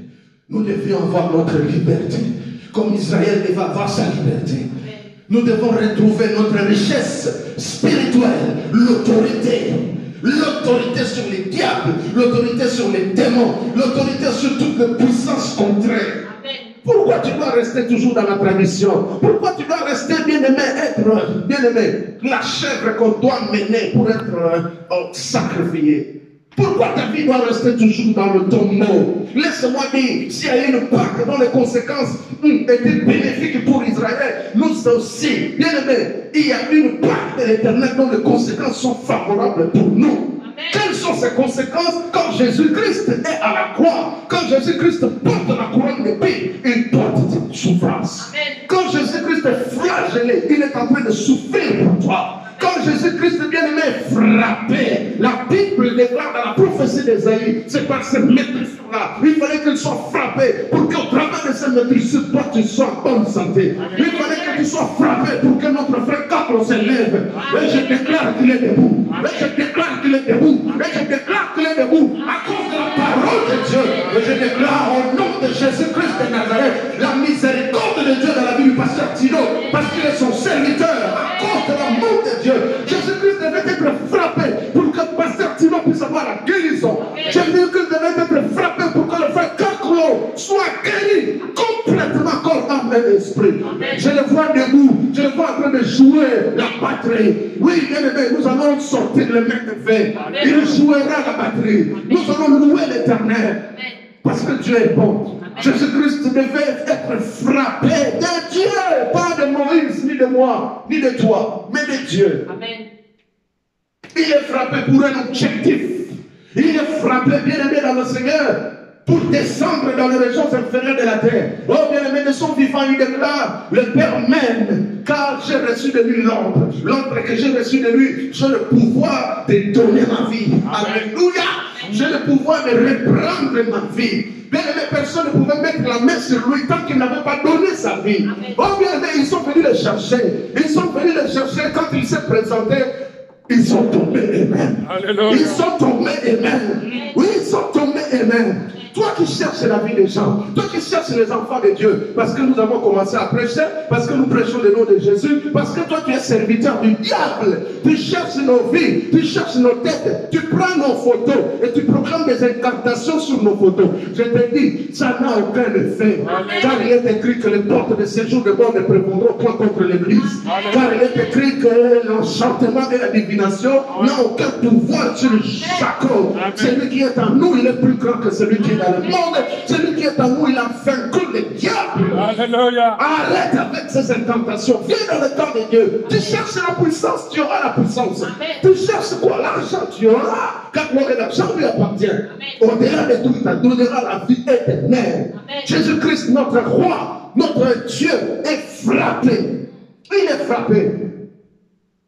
nous devions avoir notre liberté, comme Israël devait avoir sa liberté. Nous devons retrouver notre richesse spirituelle, l'autorité. L'autorité sur les diables, l'autorité sur les démons, l'autorité sur toutes les puissances contraires. Pourquoi tu dois rester toujours dans la tradition? Pourquoi tu dois rester bien-aimé, être bien-aimé, la chèvre qu'on doit mener pour être sacrifié? Pourquoi ta vie doit rester toujours dans le tombeau? Laisse-moi dire, s'il y a une Pâque dont les conséquences étaient bénéfiques pour Israël, nous aussi, bien aimés, il y a une Pâque de l'Éternel dont les conséquences sont favorables pour nous. Quelles sont ces conséquences? Quand Jésus-Christ est à la croix, quand Jésus-Christ porte la couronne d'épée, il porte cette souffrance. Quand Jésus-Christ est flagellé, il est en train de souffrir pour toi. Quand Jésus-Christ bien-aimé est frappé, la Bible déclare dans la prophétie d'Ésaïe, c'est par ces maîtrises-là. Il fallait qu'il soit frappé pour qu'au travers de ces maîtrises, toi tu sois en bonne santé. Il fallait que tu sois frappé pour que notre frère Capron s'élève. Et je déclare qu'il est debout. Et je déclare qu'il est debout. Et je déclare qu'il est debout à cause de la parole de Dieu. Et je déclare au nom de Jésus-Christ de Nazareth la miséricorde de Dieu dans la vie du pasteur Tino, parce qu'il est son serviteur à cause de l'amour de Dieu. Jésus-Christ devait être frappé pour que le pasteur Tino puisse avoir la guérison. Jésus-Christ devait être frappé pour que le frère Caclo soit guéri complètement corps, âme et esprit. Je le vois debout, je le vois en train de jouer la batterie. Oui, bien aimé, nous allons sortir le mec de fait. Il jouera la batterie. Nous allons louer l'Éternel. Parce que Dieu est bon. Jésus-Christ devait être frappé de Dieu, pas de Moïse, ni de moi, ni de toi, mais de Dieu. Amen. Il est frappé pour un objectif. Il est frappé, bien aimé dans le Seigneur, pour descendre dans les régions inférieures de la terre. Oh bien aimé, de son vivant, il déclare, le Père m'aime, car j'ai reçu de lui l'ombre. L'ombre que j'ai reçu de lui, j'ai le pouvoir de donner ma vie. Alléluia. J'ai le pouvoir de reprendre ma vie. Bien aimé, personne ne pouvait mettre la main sur lui tant qu'il n'avait pas donné sa vie. Amen. Oh bien aimé, ils sont venus le chercher. Ils sont venus le chercher quand il s'est présenté. Ils sont tombés eux-mêmes. Ils sont tombés eux-mêmes. Oui, ils sont tombés eux-mêmes. Toi qui cherches la vie des gens, toi qui cherches les enfants de Dieu, parce que nous avons commencé à prêcher, parce que nous prêchons le nom de Jésus, parce que toi tu es serviteur du diable, tu cherches nos vies, tu cherches nos têtes, tu prends nos photos et tu proclames des incantations sur nos photos. Je te dis, ça n'a aucun effet. Car il est écrit que les portes de séjour de mort ne prévaudront point contre l'Église. Car il est écrit que l'enchantement et la divination n'ont aucun pouvoir sur Jacob. Celui qui est en nous, il est plus grand que celui qui est dans le monde. Celui qui est en nous, il a vaincu le diable. Alléluia. Arrête avec ces incantations. Viens dans le temps de Dieu. Tu cherches la puissance, tu auras la puissance. Amen. Tu cherches quoi? L'argent, tu auras. Car l'argent lui appartient. Au-delà de tout, il te donnera la vie éternelle. Jésus-Christ, notre roi, notre Dieu, est frappé. Il est frappé.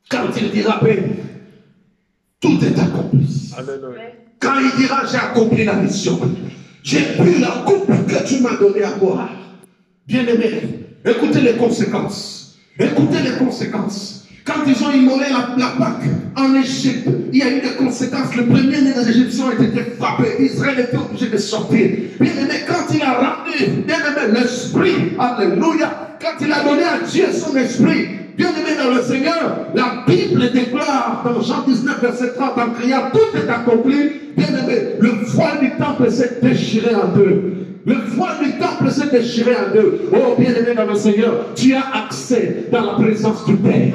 Quand il dira paix, tout est accompli. Alléluia. Quand il dira j'ai accompli la mission, j'ai bu la coupe que tu m'as donnée à boire. Bien-aimé, écoutez les conséquences. Écoutez les conséquences. Quand ils ont immolé la Pâque en Égypte, il y a eu des conséquences. Le premier-né des Égyptiens a été frappé. Israël était obligé de sortir. Bien-aimé, quand il a rendu, bien-aimé, l'esprit, alléluia, quand il a donné à Dieu son esprit, bien-aimé dans le Seigneur, la Bible déclare dans Jean 19, verset 30, en criant, tout est accompli. Bien-aimé, le voile du temple s'est déchiré en deux. Le voile du temple s'est déchiré en deux. Oh, bien-aimé dans le Seigneur, tu as accès dans la présence du Père.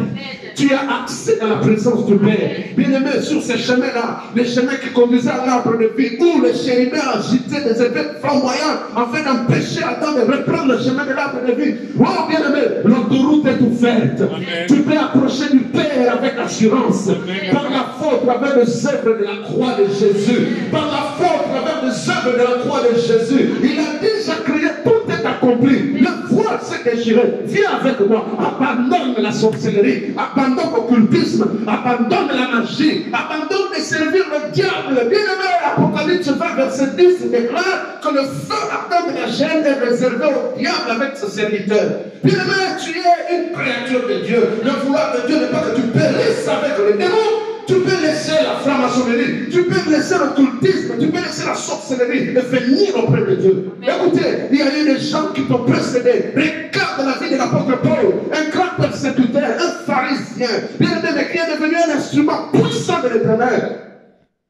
Tu as accès dans la présence du Père. Bien-aimé, sur ces chemins-là, les chemins qui conduisaient à l'arbre de vie, où les chérubins agitaient des épées flamboyantes afin d'empêcher Adam de reprendre le chemin de l'arbre de vie. Oh, bien-aimé, l'autoroute est ouverte. Amen. Tu peux approcher du Père avec assurance. Amen. Par la foi, au travers des œuvres de la croix de Jésus. Par la foi, au travers des œuvres de la croix de Jésus. Il a déjà crié, tout est accompli. Le voile s'est déchiré. Viens avec moi. Abandonne la sorcellerie. Abandonne l'occultisme. Abandonne la magie. Abandonne de servir le diable. Bien-aimé, Apocalypse 20, verset 10 déclare que le feu ardent de la chaîne est réservé au diable avec ses serviteurs. Bien-aimé, tu es une créature de Dieu. Le vouloir de Dieu n'est pas que tu périsses avec les démons. Tu peux laisser la franc-maçonnerie, tu peux laisser l'occultisme, tu peux laisser la sorcellerie et venir auprès de Dieu. Écoutez, il y a eu des gens qui t'ont précédé. Regarde la vie de l'apôtre Paul, un grand persécuteur, un pharisien, bien-aimé, qui est devenu un instrument puissant de l'Éternel.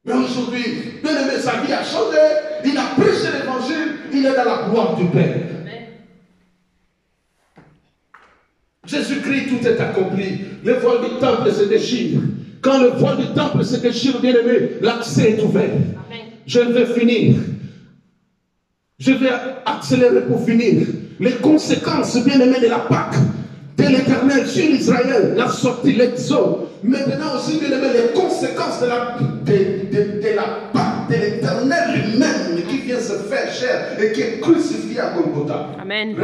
Mais aujourd'hui, bien-aimé, sa vie a changé, il a prêché l'évangile, il est dans la gloire du Père. Jésus-Christ, tout est accompli. Le voile du temple se déchire. Quand le voile du temple se déchire, bien-aimé, l'accès est ouvert. Amen. Je vais finir. Je vais accélérer pour finir. Les conséquences, bien-aimé, de la Pâque de l'Éternel sur Israël, la sortie, l'exode. Maintenant aussi, bien-aimé, les conséquences de la Pâque de l'Éternel lui-même qui vient se faire chair et qui est crucifié à Golgotha. Amen.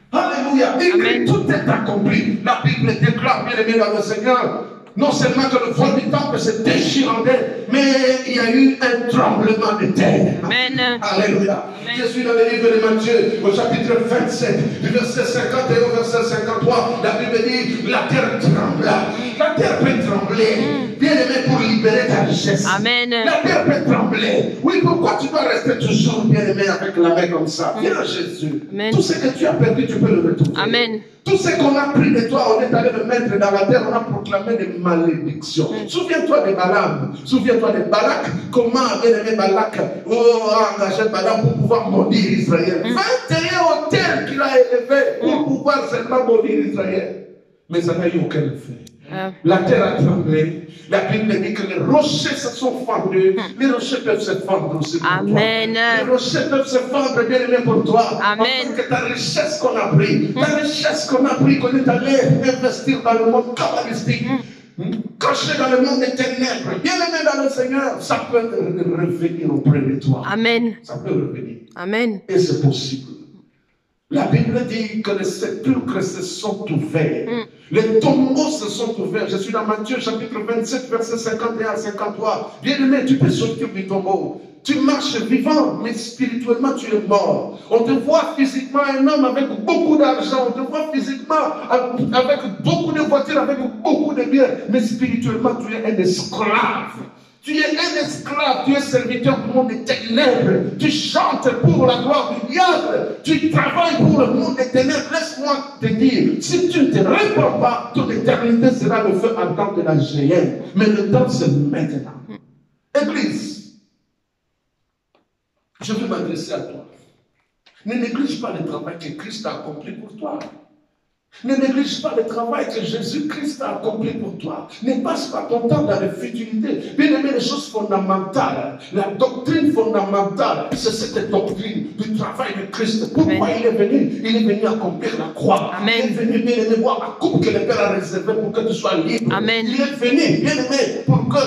Alléluia. Et tout est accompli. La Bible déclare, bien aimé dans le Seigneur, non seulement que le voile du temple se déchirait, mais il y a eu un tremblement de terre. Amen. Alléluia. Amen. Je suis dans le livre de Matthieu, au chapitre 27, du verset 51 au verset 53. La Bible dit, la terre trembla. La terre peut trembler. Bien aimé, pour libérer ta richesse. Amen. La terre peut trembler. Oui, pourquoi tu dois rester toujours bien aimé avec la main comme ça? Viens à Jésus. Amen. Tout ce que tu as perdu, tu peux le retrouver. Amen. Tout ce qu'on a pris de toi, on est allé le mettre dans la terre, on a proclamé des malédictions. Souviens-toi de Balaam, souviens-toi de Balak. Comment bien aimé Balak a engagé Balaam pour pouvoir maudire Israël. 21 hôtels qu'il a élevés pour pouvoir seulement maudire Israël. Mais ça n'a eu aucun effet. La terre a tremblé. La Bible dit que les rochers se sont fendus. Les rochers peuvent se fendre aussi pour Amen. Toi. Les rochers peuvent se fendre, bien aimé, pour toi. Amen. Parce que ta richesse qu'on a pris, ta richesse qu'on a pris, qu'on est allé investir dans le monde kabbalistique, caché dans le monde des ténèbres, bien aimé dans le Seigneur, ça peut revenir auprès de toi. Amen. Ça peut revenir. Amen. Et c'est possible. La Bible dit que les sépulcres se sont ouverts. Les tombeaux se sont ouverts. Je suis dans Matthieu chapitre 27, verset 51 à 53. Bien aimé, tu peux sortir du tombeau. Tu marches vivant, mais spirituellement tu es mort. On te voit physiquement un homme avec beaucoup d'argent. On te voit physiquement avec beaucoup de voitures, avec beaucoup de biens. Mais spirituellement tu es un esclave. Tu es un esclave, tu es serviteur du monde des ténèbres. Tu chantes pour la gloire du diable. Tu travailles pour le monde des ténèbres. Laisse-moi te dire, si tu ne te répands pas, ton éternité sera le feu ardent de la géhenne. Mais le temps, c'est maintenant. Église, je veux m'adresser à toi. Ne néglige pas le travail que Christ a accompli pour toi. Ne néglige pas le travail que Jésus-Christ a accompli pour toi. Ne passe pas ton temps dans les futilités. Bien aimé, les choses fondamentales, la doctrine fondamentale, c'est cette doctrine du travail de Christ. Pourquoi il est venu? Il est venu accomplir la croix. Amen. Il est venu, bien aimé, voir la coupe que le Père a réservée pour que tu sois libre. Amen. Il est venu, bien aimé, pour que,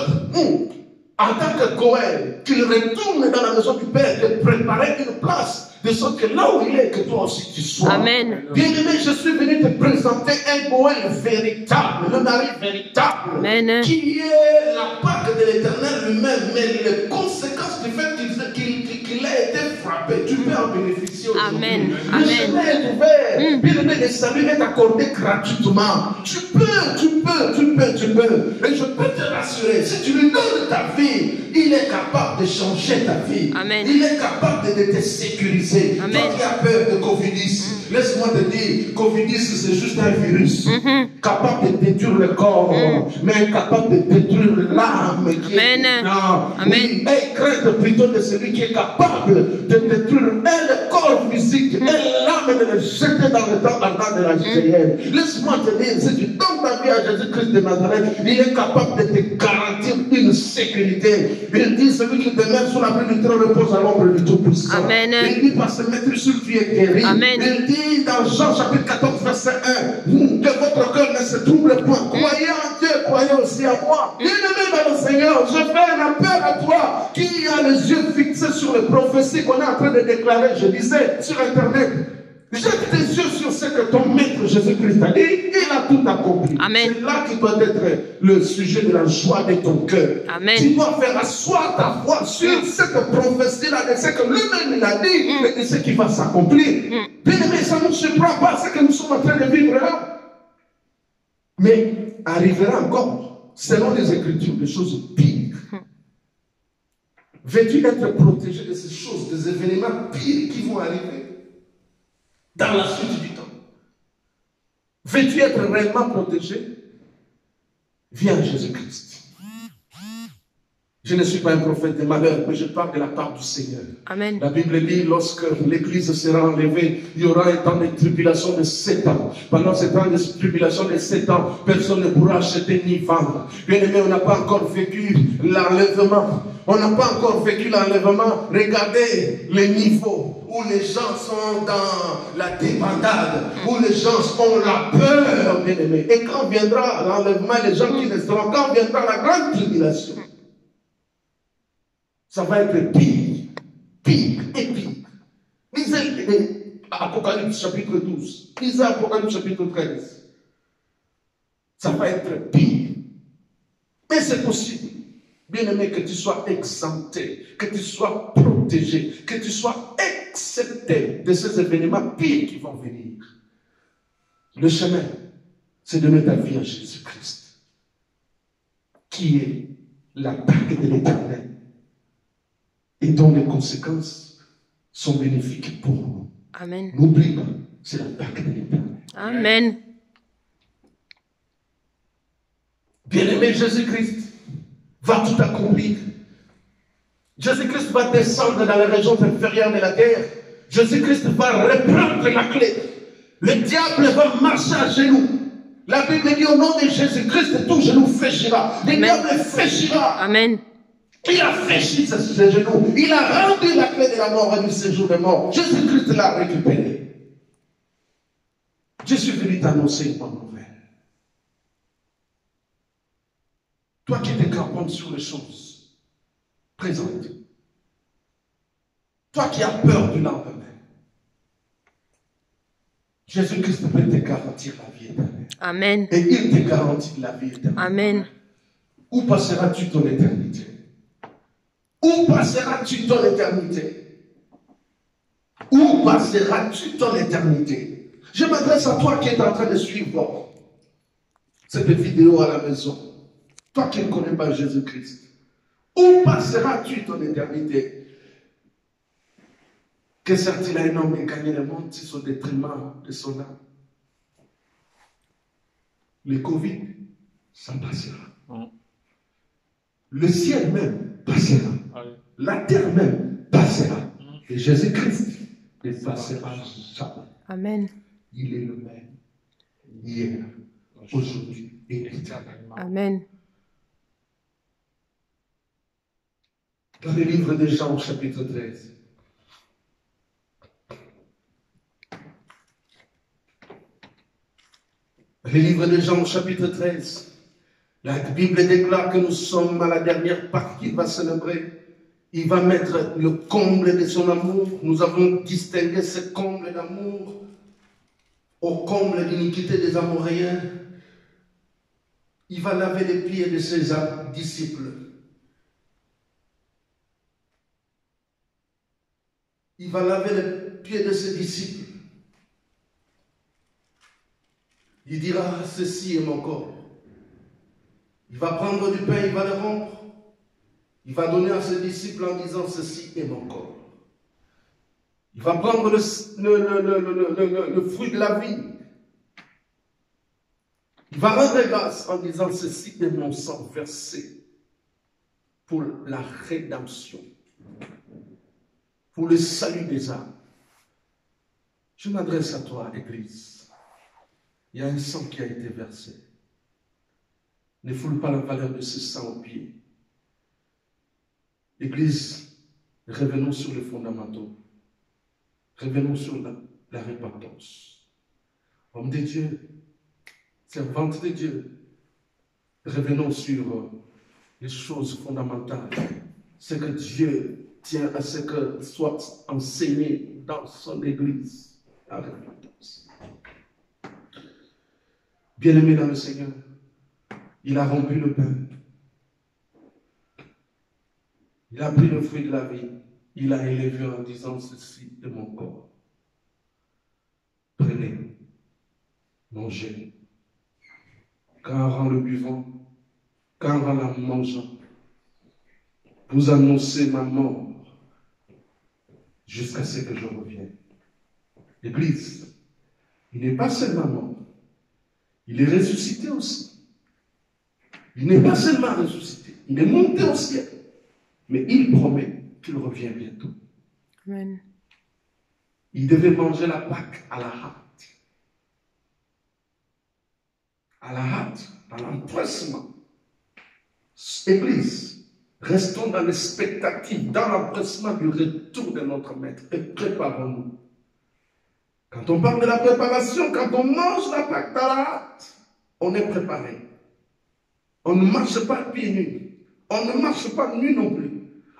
en tant que Coël, qu'il retourne dans la maison du Père, de préparer une place. De sorte que là où il est, que toi aussi tu sois. Amen. Bien-aimé, je suis venu te présenter un Goël véritable, le mari véritable, Amen. Qui est la Pâque de l'Éternel lui-même, mais les conséquences du fait qu'il a été frappé, tu peux en bénéficier aujourd'hui. Amen. Le chemin est ouvert. Bien-aimé, le salut est accordé gratuitement. Tu peux. Et je peux te rassurer, si tu lui donnes ta vie, il est capable de changer ta vie. Amen. Il est capable de te sécuriser. Amen. Toi qui as peur de Covid-10, laisse-moi te dire, Covid-10 c'est juste un virus capable de détruire le corps, mais incapable de détruire l'âme. Amen. Amen. Oui, et crainte plutôt de celui qui est capable de détruire le corps physique et l'âme de le jeter dans le temps ardent de la géhenne. Laisse-moi te dire, si tu donnes ta vie à Jésus-Christ de Nazareth, il est capable de te garantir une sécurité. Il dit, celui qui demeure sous l'abri du trône repose à l'ombre du Tout-Puissant. Amen. Il dit, par se mettre sur qui est guéri. Amen. Il dit dans Jean chapitre 14 verset 1, que votre cœur ne se trouble point. Croyez en Dieu, croyez aussi en moi. Bien-aimé dans le Seigneur, je fais un appel à toi qui a les les yeux fixés sur les prophéties qu'on est en train de déclarer. Je disais sur Internet, jette tes yeux sur ce que ton maître Jésus-Christ a dit. Il a tout accompli. Amen. C'est là qui doit être le sujet de la joie de ton cœur. Amen. Tu dois faire asseoir ta foi sur ce que prophétie-là, ce que lui-même il a dit, et ce qui va s'accomplir. Bien aimé, ça ne nous surprend pas ce que nous sommes en train de vivre là. Mais arrivera encore, selon les Écritures, des choses pires. Veux-tu être protégé de ces choses, des événements pires qui vont arriver dans la suite du temps? Veux-tu être réellement protégé? Viens à Jésus-Christ. Je ne suis pas un prophète de malheur, mais je parle de la part du Seigneur. Amen. La Bible dit, lorsque l'Église sera enlevée, il y aura un temps de tribulation de 7 ans. Pendant ce temps de tribulation de 7 ans, personne ne pourra acheter ni vendre. Bien aimé, on n'a pas encore vécu l'enlèvement. On n'a pas encore vécu l'enlèvement. Regardez les niveaux où les gens sont dans la débandade, où les gens ont la peur, bien aimé. Et quand viendra l'enlèvement, les gens qui resteront, quand viendra la grande tribulation, ça va être pire, pire et pire. Lisez Apocalypse chapitre 12. Lisez Apocalypse chapitre 13. Ça va être pire. Mais c'est possible, bien aimé, que tu sois exempté, que tu sois protégé, que tu sois accepté de ces événements pires qui vont venir. Le chemin, c'est de mettre ta vie à Jésus-Christ, qui est la bague de l'Éternel, et dont les conséquences sont bénéfiques pour nous. Amen. N'oublie pas, c'est la bague de l'Éternel. Amen. Bien-aimé, Jésus-Christ va tout accomplir. Jésus-Christ va descendre dans les régions inférieures de la terre. Jésus-Christ va reprendre la clé. Le diable va marcher à genoux. La Bible dit au nom de Jésus-Christ, tout genou fléchira. Le diable fléchira. Amen. Il a fléchi ses genoux. Il a rendu la clé de la mort et du séjour de mort. Jésus-Christ l'a récupéré. Je suis venu t'annoncer une bonne nouvelle. Toi qui te cramponnes sur les choses présentes. Toi qui as peur du lendemain. Jésus-Christ peut te garantir la vie éternelle. Amen. Et il te garantit la vie éternelle. Amen. Où passeras-tu ton éternité? Où passeras-tu ton éternité? Où passeras-tu ton éternité? Je m'adresse à toi qui es en train de suivre cette vidéo à la maison. Toi qui ne connais pas Jésus-Christ. Où passeras-tu ton éternité? Que sert-il à un homme de gagner le monde si au détriment de son âme? Le Covid, ça passera. Le ciel même passera. La terre même passera. Et Jésus-Christ ne passera jamais. Amen. Il est le même. Hier, aujourd'hui et éternellement. Amen. Dans le livre de Jean, chapitre 13. Le livre de Jean, chapitre 13. La Bible déclare que nous sommes à la dernière partie qu'il va célébrer. Il va mettre le comble de son amour. Nous avons distingué ce comble d'amour au comble d'iniquité des Amoréens. Il va laver les pieds de ses disciples. Il va laver les pieds de ses disciples. Il dira, ceci est mon corps. Il va prendre du pain, il va le rompre. Il va donner à ses disciples en disant, ceci est mon corps. Il va prendre le fruit de la vie. Il va rendre grâce en disant, ceci est mon sang versé pour la rédemption, pour le salut des âmes. Je m'adresse à toi, Église. Il y a un sang qui a été versé. Ne foule pas la valeur de ce sang au pied. Église, revenons sur les fondamentaux. Revenons sur la repentance. Homme de Dieu, servante de Dieu, revenons sur les choses fondamentales. Ce que Dieu tient à ce que soit enseigné dans son église. Bien-aimé dans le Seigneur, il a rompu le pain. Il a pris le fruit de la vie. Il a élevé en disant ceci de mon corps. Prenez, mangez. Car en le buvant, car en la mangeant, vous annoncez ma mort jusqu'à ce que je revienne. L'Église, il n'est pas seulement mort, il est ressuscité aussi. Il n'est pas seulement ressuscité, il est monté au ciel, mais il promet qu'il revient bientôt. Amen. Il devait manger la Pâque à la hâte. À la hâte, dans l'empressement. Église, restons dans l'expectative, dans l'empressement du retour de notre Maître et préparons-nous. Quand on parle de la préparation, quand on mange la Pâque dans la hâte, on est préparé. On ne marche pas pieds nus. On ne marche pas nu non plus.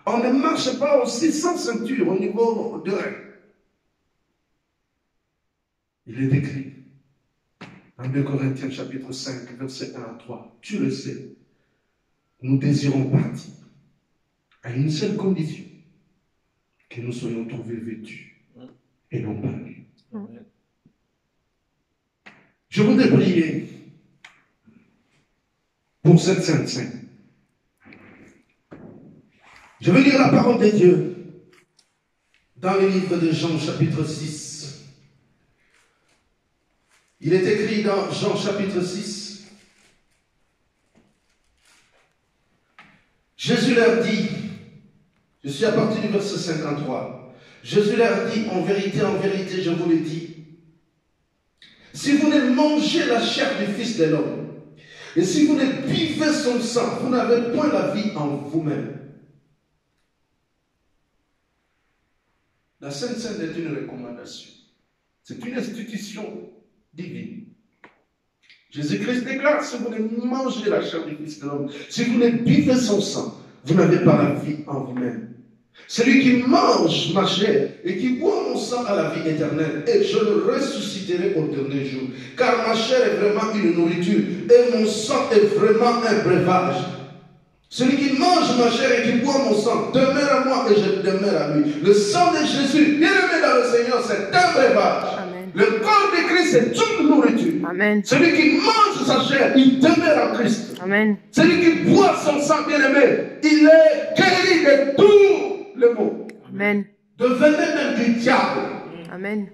On ne marche pas aussi sans ceinture au niveau de rein. Il est écrit en 2 Corinthiens chapitre 5, verset 1 à 3. Tu le sais, nous désirons partir à une seule condition, que nous soyons trouvés vêtus et non pas nus. Je voudrais prier pour cette Sainte Seine. Je vais lire la parole de Dieu dans le livre de Jean chapitre 6. Il est écrit dans Jean chapitre 6. Jésus leur dit, je suis à partir du verset 53. Jésus leur dit, en vérité, je vous le dis, si vous ne mangez la chair du Fils de l'homme, et si vous ne buvez son sang, vous n'avez point la vie en vous-même. La Sainte Seine est une recommandation. C'est une institution divine. Jésus-Christ déclare, si vous ne mangez la chair du Fils de l'homme, si vous ne buvez son sang, vous n'avez pas la vie en vous-même. Celui qui mange ma chair et qui boit mon sang a la vie éternelle, et je le ressusciterai au dernier jour. Car ma chair est vraiment une nourriture, et mon sang est vraiment un breuvage. Celui qui mange ma chair et qui boit mon sang demeure à moi et je demeure à lui. Le sang de Jésus, bien-aimé dans le Seigneur, c'est un breuvage. Amen. Le corps de Christ, c'est toute nourriture. Amen. Celui qui mange sa chair, il demeure en Christ. Amen. Celui qui boit son sang, bien-aimé, il est guéri de tous les maux. Amen. De venir même du diable. Amen.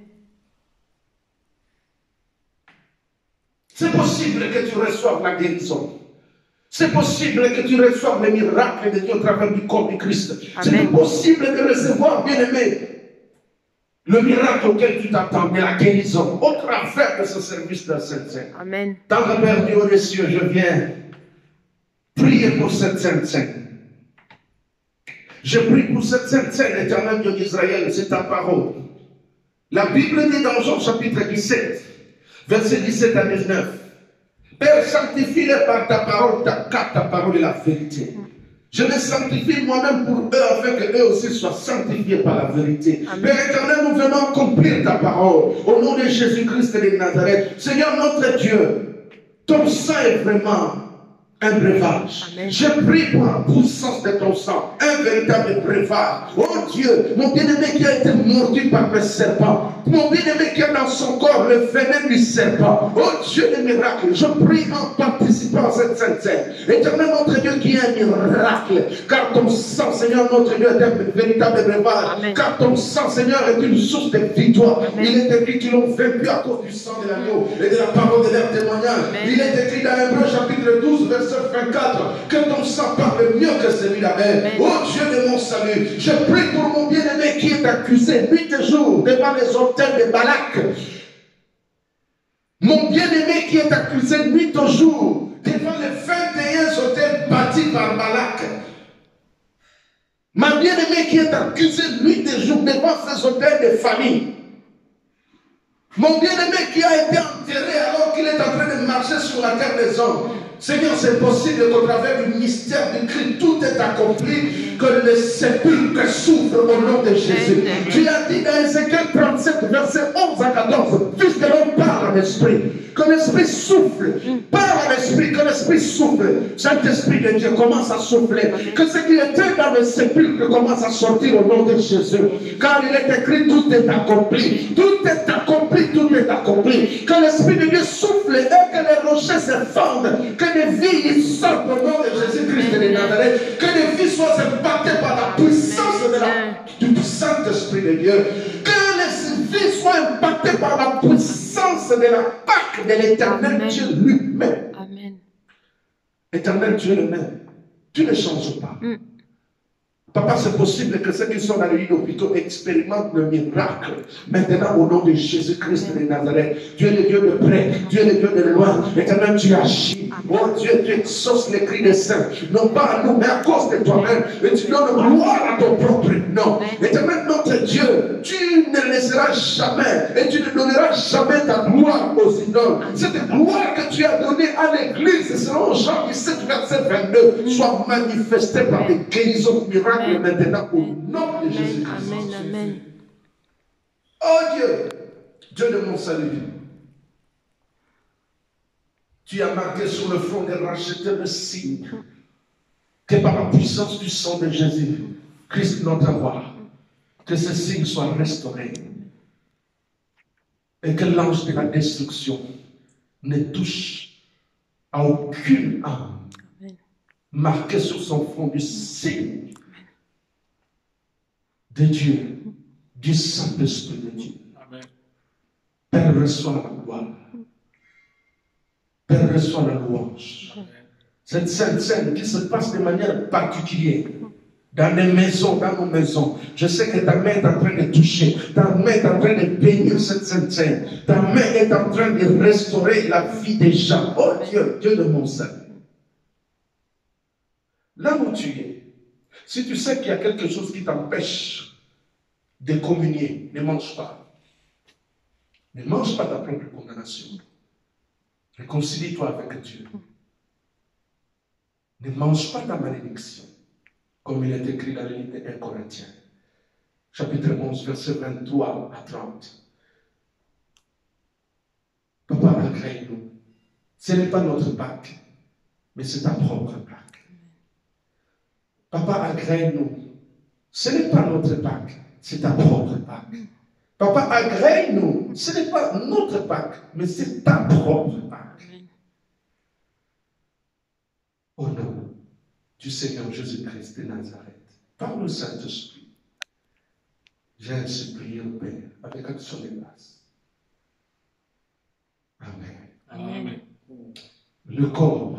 C'est possible que tu reçoives la guérison. C'est possible que tu reçoives les miracles de Dieu au travers du corps du Christ. C'est possible de recevoir, bien-aimé, le miracle auquel tu t'attends, mais la guérison, au travers de ce service de la Sainte Seine. Amen. Tendre Père du haut des cieux, je viens prier pour cette Sainte Seine. Je prie pour cette Sainte Seine, éternel Dieu d'Israël, c'est ta parole. La Bible dit dans Jean chapitre 17, verset 17 à 19. Père, sanctifie-les par ta parole, car ta parole est la vérité. Je me sanctifie moi-même pour eux, afin qu'eux aussi soient sanctifiés par la vérité. Amen. Père éternel, nous venons accomplir ta parole. Au nom de Jésus-Christ de Nazareth. Seigneur notre Dieu, ton sang est vraiment un breuvage. Amen. Je prie pour la puissance de ton sang, un véritable breuvage. Oh Dieu, mon bien-aimé qui a été mordu par le serpent, mon bien-aimé qui a dans son corps le venin du serpent. Oh Dieu des miracles, je prie en participant à cette Sainte Seine. Éternel notre Dieu qui est un miracle, car ton sang, Seigneur notre Dieu, est un véritable breuvage. Amen. Car ton sang, Seigneur, est une source de victoire. Amen. Il est écrit qu'ils l'ont vaincu à cause du sang de l'agneau et de la parole de leur témoignage. Amen. Il est écrit dans Hébreux chapitre 12, verset 24, que ton sang parle mieux que celui d'Abel. Oh Dieu de mon salut, je prie pour mon bien-aimé qui est accusé nuit et jour devant les autels de Balak. Mon bien-aimé qui est accusé nuit et jour devant les 21 autels bâtis par Balak. Ma bien-aimée qui est accusée nuit et jour devant ces autels de famille. Mon bien-aimé qui a été enterré alors qu'il est en train de marcher sur la terre des hommes. Seigneur, c'est possible qu'au travers du mystère du Christ, tout est accompli. que le sépulcre souffre au nom de Jésus. Tu as dit dans Ézéchiel 37, verset 11 à 14, puisque l'on parle en esprit, que l'esprit souffle, parle en esprit, que l'esprit souffle. Saint-Esprit de Dieu commence à souffler, que ce qui était dans le sépulcre commence à sortir au nom de Jésus. Car il est écrit, tout est accompli, tout est accompli, tout est accompli. Que l'Esprit de Dieu souffle et que les rochers se fendent, que les vies sortent au nom de Jésus-Christ de Nazareth, que les vies soient impactées par la puissance du Saint-Esprit de Dieu, que les vies soient impactées par la puissance de la Pâque de l'Éternel Dieu lui-même. Amen. Éternel Dieu le même, tu ne changes pas. Papa, c'est possible que ceux qui sont dans les lits d'hôpitaux expérimentent le miracle. Maintenant, au nom de Jésus-Christ de Nazareth, Dieu est le Dieu de près, Dieu est le Dieu de loin. Éternel, tu agis. Oh Dieu, tu exauces les cris des saints. Non pas à nous, mais à cause de toi-même. Et tu donnes gloire à ton propre nom. Éternel, notre Dieu, tu ne laisseras jamais et tu ne donneras jamais ta gloire aux idoles. Cette gloire que tu as donnée à l'église, selon Jean 17, verset 22, soit manifestée par des guérisons miracles. Maintenant, au nom de Jésus-Christ. Amen, amen. Oh Dieu, Dieu de mon salut, tu as marqué sur le front des rachetés le signe que par la puissance du sang de Jésus, Christ notre roi, que ce signe soit restauré et que l'ange de la destruction ne touche à aucune âme marquée sur son front du signe de Dieu, du Saint-Esprit de Dieu. Amen. Père, reçois la gloire. Père, reçois la louange. Cette sainte scène qui se passe de manière particulière dans les maisons, dans nos maisons. Je sais que ta main est en train de toucher, ta main est en train de bénir cette sainte scène. Ta main est en train de restaurer la vie des gens. Oh Dieu, Dieu de mon salut. Là où tu es, si tu sais qu'il y a quelque chose qui t'empêche de communier, ne mange pas. Ne mange pas ta propre condamnation. Réconcilie-toi avec Dieu. Ne mange pas ta malédiction, comme il est écrit dans le livre de 1 Corinthiens, chapitre 11, verset 23 à 30. Papa, agrée-nous. Ce n'est pas notre Pâque, mais c'est ta propre Pâque. Papa, agrée-nous. Ce n'est pas notre Pâque, c'est ta propre Pâque. Papa, agrée-nous. Ce n'est pas notre Pâque, mais c'est ta propre Pâque. Au nom du Seigneur Jésus-Christ de Nazareth, par le Saint-Esprit, j'ai ainsi prié au Père avec action de grâce. Amen. Amen. Le corps